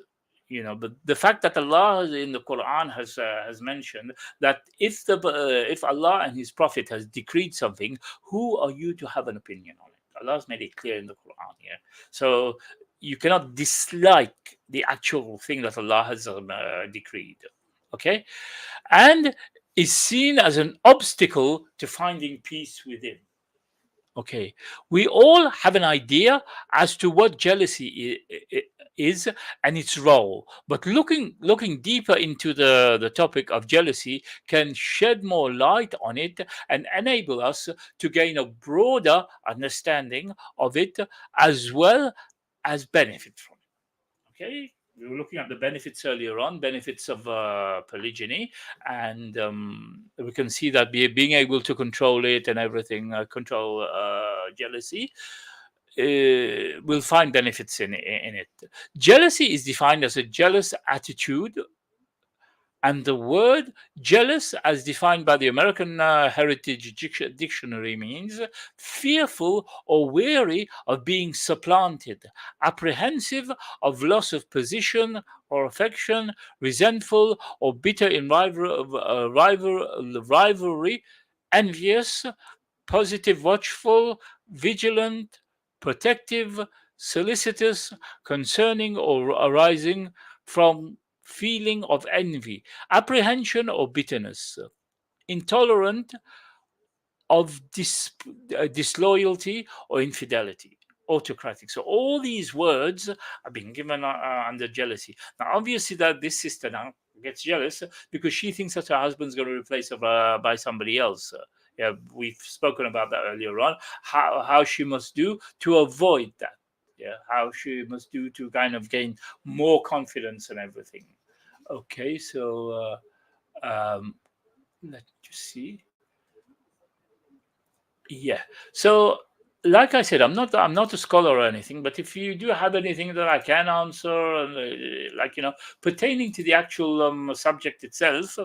but the fact that Allah in the Quran has mentioned that if Allah and His Prophet has decreed something, who are you to have an opinion on it? Allah's made it clear in the Quran. Yeah, so you cannot dislike the actual thing that Allah has decreed. Okay, and is seen as an obstacle to finding peace within. Okay, we all have an idea as to what jealousy is and its role, but looking deeper into the topic of jealousy can shed more light on it and enable us to gain a broader understanding of it as well as benefit from it. Okay, we were looking at the benefits earlier on, benefits of polygyny, and we can see that being able to control it and everything, control jealousy, we'll find benefits in it. Jealousy is defined as a jealous attitude, and the word jealous, as defined by the American Heritage Dictionary, means fearful or weary of being supplanted, apprehensive of loss of position or affection, resentful or bitter in rivalry, envious, positive, watchful, vigilant, protective, solicitous, concerning or arising from feeling of envy, apprehension or bitterness, intolerant of disloyalty or infidelity, autocratic. So all these words are being given under jealousy. Now, obviously, that this sister now gets jealous because she thinks that her husband's going to replace her by somebody else. Yeah, we've spoken about that earlier on. How she must do to avoid that. Yeah, how she must do to kind of gain more confidence and everything. Okay, so let's just see. Yeah. So, like I said, I'm not a scholar or anything, but if you do have anything that I can answer, and pertaining to the actual subject itself,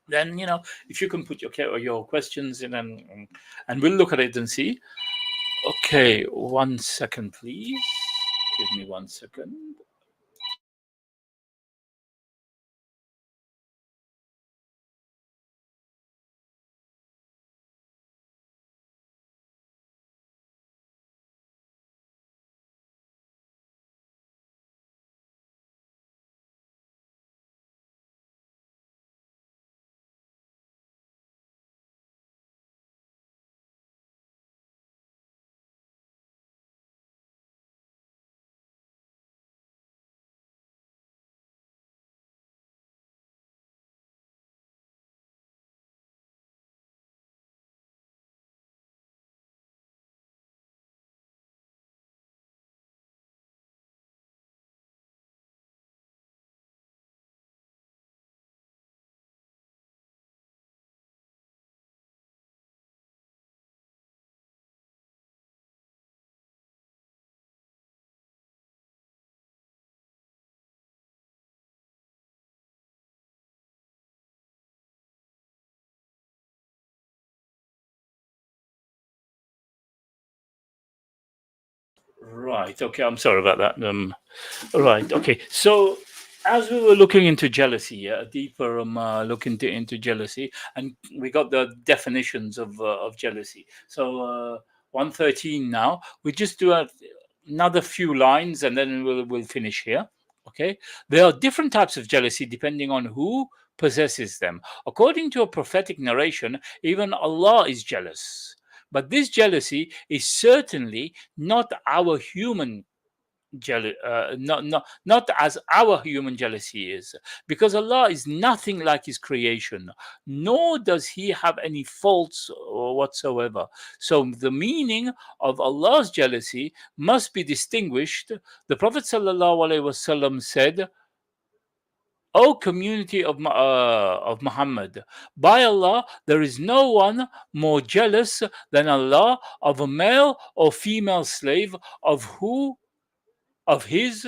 then if you can put your questions in, and we'll look at it and see. Okay, 1 second, please. Give me 1 second. Right. Okay. I'm sorry about that. Right. Okay. So, as we were looking into jealousy, a deeper look into jealousy, and we got the definitions of jealousy. So, 113 now. We just do another few lines, and then we'll finish here. Okay. There are different types of jealousy depending on who possesses them. According to a prophetic narration, even Allah is jealous. But this jealousy is certainly not our human not as our human jealousy is, because Allah is nothing like His creation, nor does He have any faults whatsoever. So the meaning of Allah's jealousy must be distinguished. The Prophet ﷺ said, O community of Muhammad, by Allah, there is no one more jealous than Allah of a male or female slave of his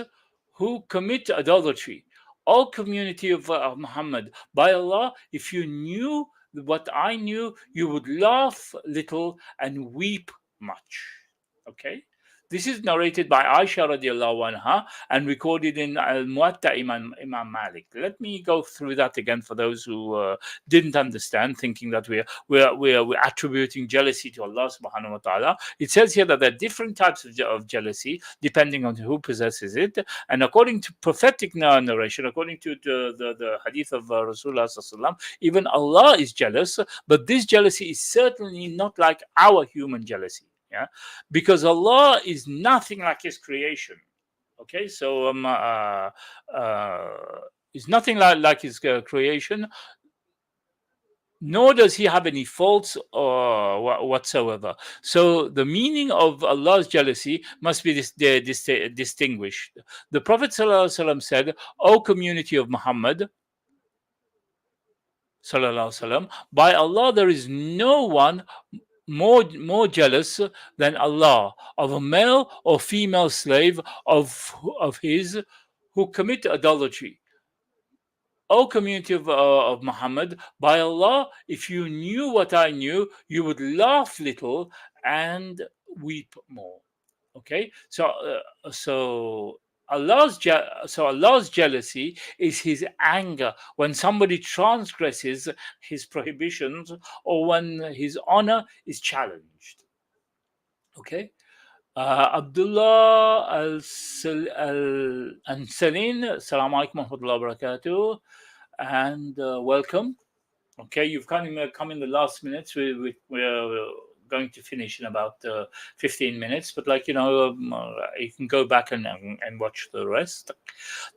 who commit adultery. O community of Muhammad, by Allah, if you knew what I knew, you would laugh little and weep much. Okay? This is narrated by Aisha radiallahu anha and recorded in Al Muwatta Imam Malik. Let me go through that again for those who didn't understand, thinking that we're attributing jealousy to Allah subhanahu wa ta'ala. It says here that there are different types of jealousy depending on who possesses it. And according to prophetic narration, according to the hadith of Rasulullah sallallahu alaihi wasallam, even Allah is jealous, but this jealousy is certainly not like our human jealousy. Yeah, because Allah is nothing like His creation. Okay, so is nothing like His creation, nor does He have any faults or whatsoever. So the meaning of Allah's jealousy must be distinguished. The Prophet ﷺ said, "O community of Muhammad, sallallahu by Allah, there is no one more jealous than Allah of a male or female slave of his who commit adultery. O community of Muhammad, by Allah, if you knew what I knew, you would laugh little and weep more." Okay, so Allah's jealousy is His anger when somebody transgresses His prohibitions or when His honor is challenged. Okay, Abdullah Al-Ansarin, Assalamu alaikum wa rahmatullahi wa barakatuh, and welcome. Okay, you've come in the last minutes. We're going to finish in about 15 minutes, but you can go back and watch the rest.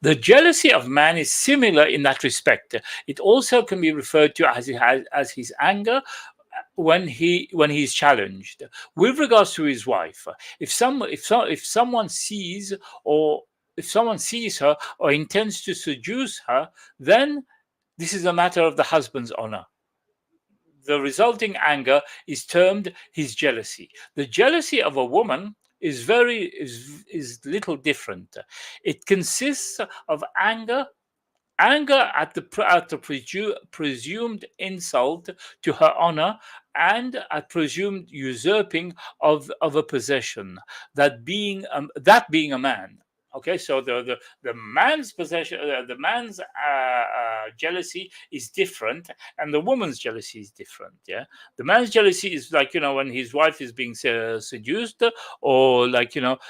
The jealousy of man is similar in that respect. It also can be referred to as his anger when he's challenged with regards to his wife. If someone sees her or intends to seduce her, then this is a matter of the husband's honor. The resulting anger is termed his jealousy. The jealousy of a woman is little different. It consists of anger at the presumed insult to her honor and at presumed usurping of a possession, that being a man. Okay, so the man's possession, the man's jealousy is different, and the woman's jealousy is different. Yeah, the man's jealousy is when his wife is being seduced, or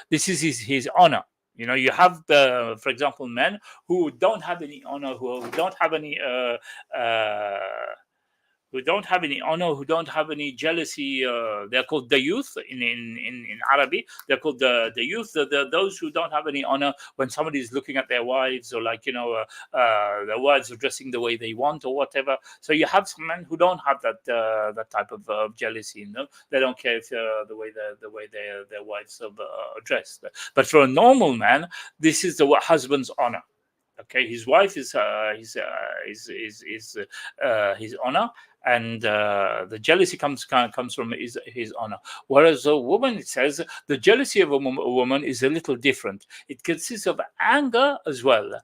this is his honor. You have for example, men who don't have any honor, who don't have any honor, who don't have any jealousy. They're called the youth in Arabic. They're called the youth. Those who don't have any honor when somebody is looking at their wives, or their wives are dressing the way they want or whatever. So you have some men who don't have that type of jealousy in them. They don't care if the way their wives are dressed. But for a normal man, this is the husband's honor. Okay, his wife is his honor, and the jealousy comes from his honor. Whereas a woman, it says, the jealousy of a woman is a little different. It consists of anger as well.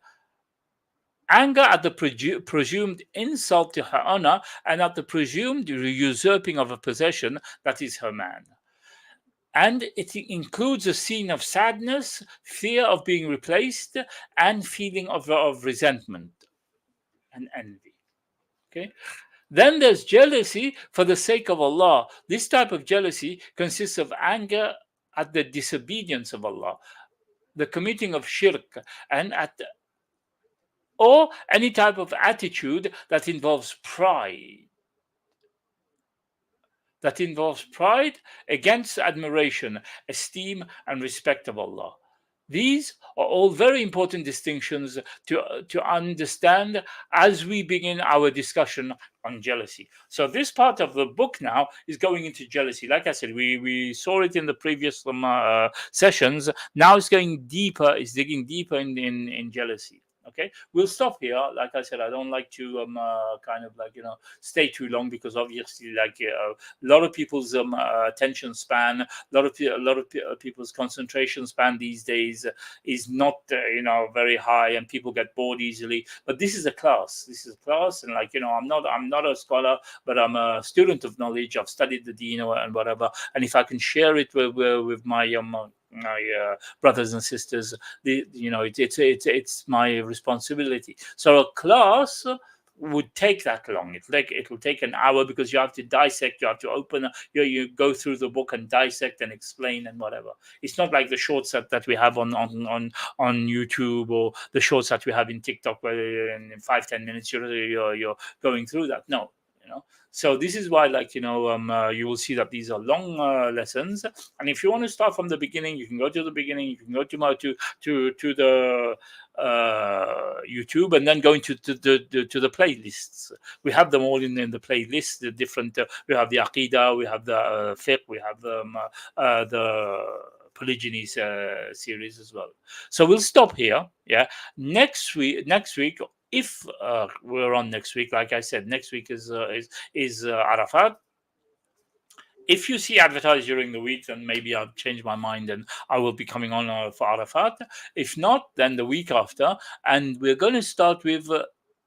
Anger at the presumed insult to her honor and at the presumed usurping of a possession that is her man. And it includes a scene of sadness, fear of being replaced, and feeling of resentment and envy. Okay. Then there's jealousy for the sake of Allah. This type of jealousy consists of anger at the disobedience of Allah, the committing of shirk, or any type of attitude that involves pride. Against admiration, esteem, and respect of Allah. These are all very important distinctions to understand as we begin our discussion on jealousy. So this part of the book now is going into jealousy. Like I said, we saw it in the previous sessions. Now it's going deeper, it's digging deeper in jealousy. Okay, we'll stop here. Like I said, I don't like to kind of like stay too long, because obviously like a lot of people's attention span, a lot of people's concentration span these days is not very high, and people get bored easily. But this is a class. And like I'm not a scholar, but I'm a student of knowledge. I've studied the deen and whatever, and if I can share it with my brothers and sisters, it's my responsibility. So a class would take that long. It'll take an hour, because you have to dissect, you have to open, you go through the book and dissect and explain and whatever. It's not like the shorts that we have on YouTube, or the shorts that we have in TikTok, where in 5-10 minutes you're going through that. No. So this is why, like you will see that these are long lessons. And if you want to start from the beginning, you can go to the beginning. You can go to the YouTube, and then go into the playlists. We have them all in the playlist. The different we have the Aqidah, we have the fiqh, we have the polygyny series as well. So we'll stop here. Yeah, next week. If we're on next week, like I said, next week is Arafat. If you see advertised during the week, then maybe I'll change my mind and I will be coming on for Arafat. If not, then the week after. And we're going to start with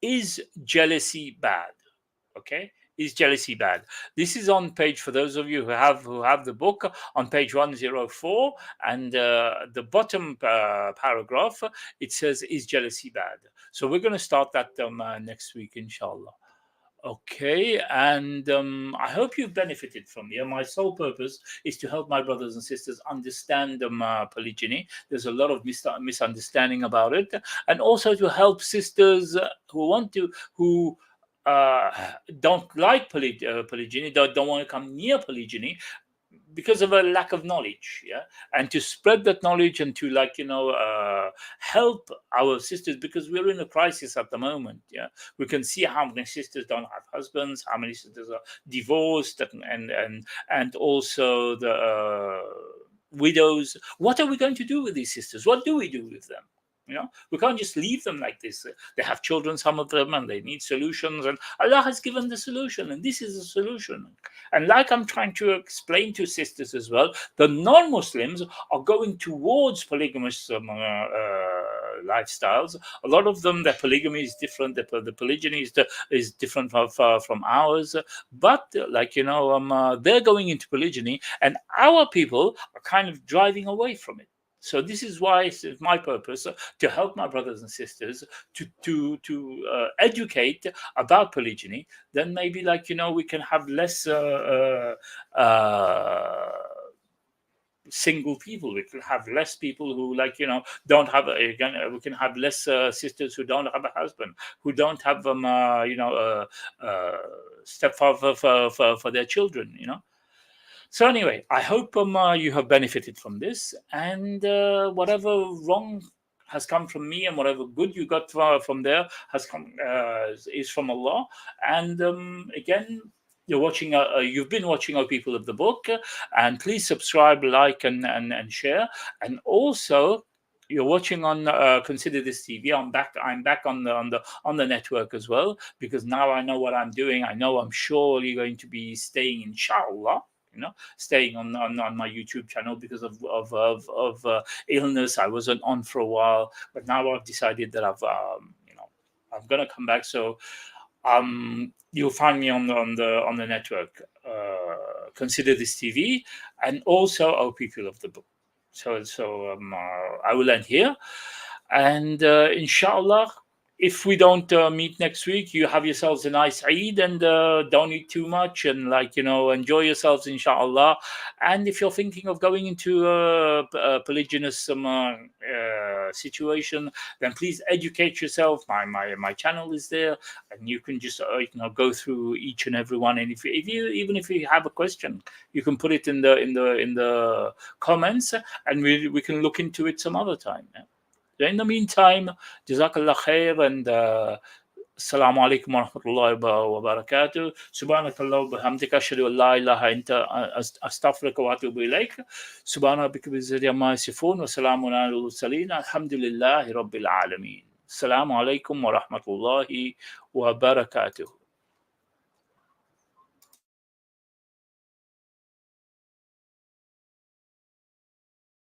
is jealousy bad? Okay. Is jealousy bad? This is on page, for those of you who have the book, on page 104, and the bottom paragraph, it says, is jealousy bad? So we're going to start that next week, inshallah. Okay, and I hope you've benefited from me. My sole purpose is to help my brothers and sisters understand polygyny. There's a lot of misunderstanding about it, and also to help sisters who don't like polygyny, don't want to come near polygyny, because of a lack of knowledge, and to spread that knowledge, and to help our sisters, because we're in a crisis at the moment. We can see how many sisters don't have husbands, how many sisters are divorced, and also the widows. What are we going to do with these sisters? What do we do with them? We can't just leave them like this. They have children, some of them, and they need solutions. And Allah has given the solution, and this is a solution. And like I'm trying to explain to sisters as well, the non-Muslims are going towards polygamous lifestyles. A lot of them, their polygamy is different. The polygyny is different from ours. But they're going into polygyny, and our people are kind of driving away from it. So this is why it's my purpose to help my brothers and sisters to educate about polygyny. Then maybe we can have less single people. We can have less people who don't have we can have less sisters who don't have a husband, who don't have stepfather for their children. So anyway, I hope you have benefited from this, and whatever wrong has come from me, and whatever good you got from there has come is from Allah. And again, you've been watching our People of the Book, and please subscribe, like, and share. And also, you're watching on Consider This TV. I'm back on the network as well, because now I know what I'm doing. I know I'm surely going to be staying, inshallah, staying on my YouTube channel because of illness. I wasn't on for a while, but now I've decided that I'm gonna come back. So you'll find me on the network, Consider This TV, and also our People of the Book. So I will end here, and inshallah, if we don't meet next week, you have yourselves a nice Eid, and don't eat too much, and enjoy yourselves, inshallah. And if you're thinking of going into a polygynous situation, then please educate yourself. My channel is there, and you can just go through each and every one. And if you have a question, you can put it in the comments, and we can look into it some other time. In the meantime, Jazakallah khair, and Assalamu alaikum wa rahmatullahi wa barakatuh. Subhanakallah wa bihamdika, ashhadu an la ilaha illa anta, astaghfiruka wa atubu ilayk. Subhana rabbika bi izzati amma yasifun, wa salamun alal mursalin, alhamdulillahi rabbil alamin. Assalamu alaikum wa rahmatullahi wa barakatuh.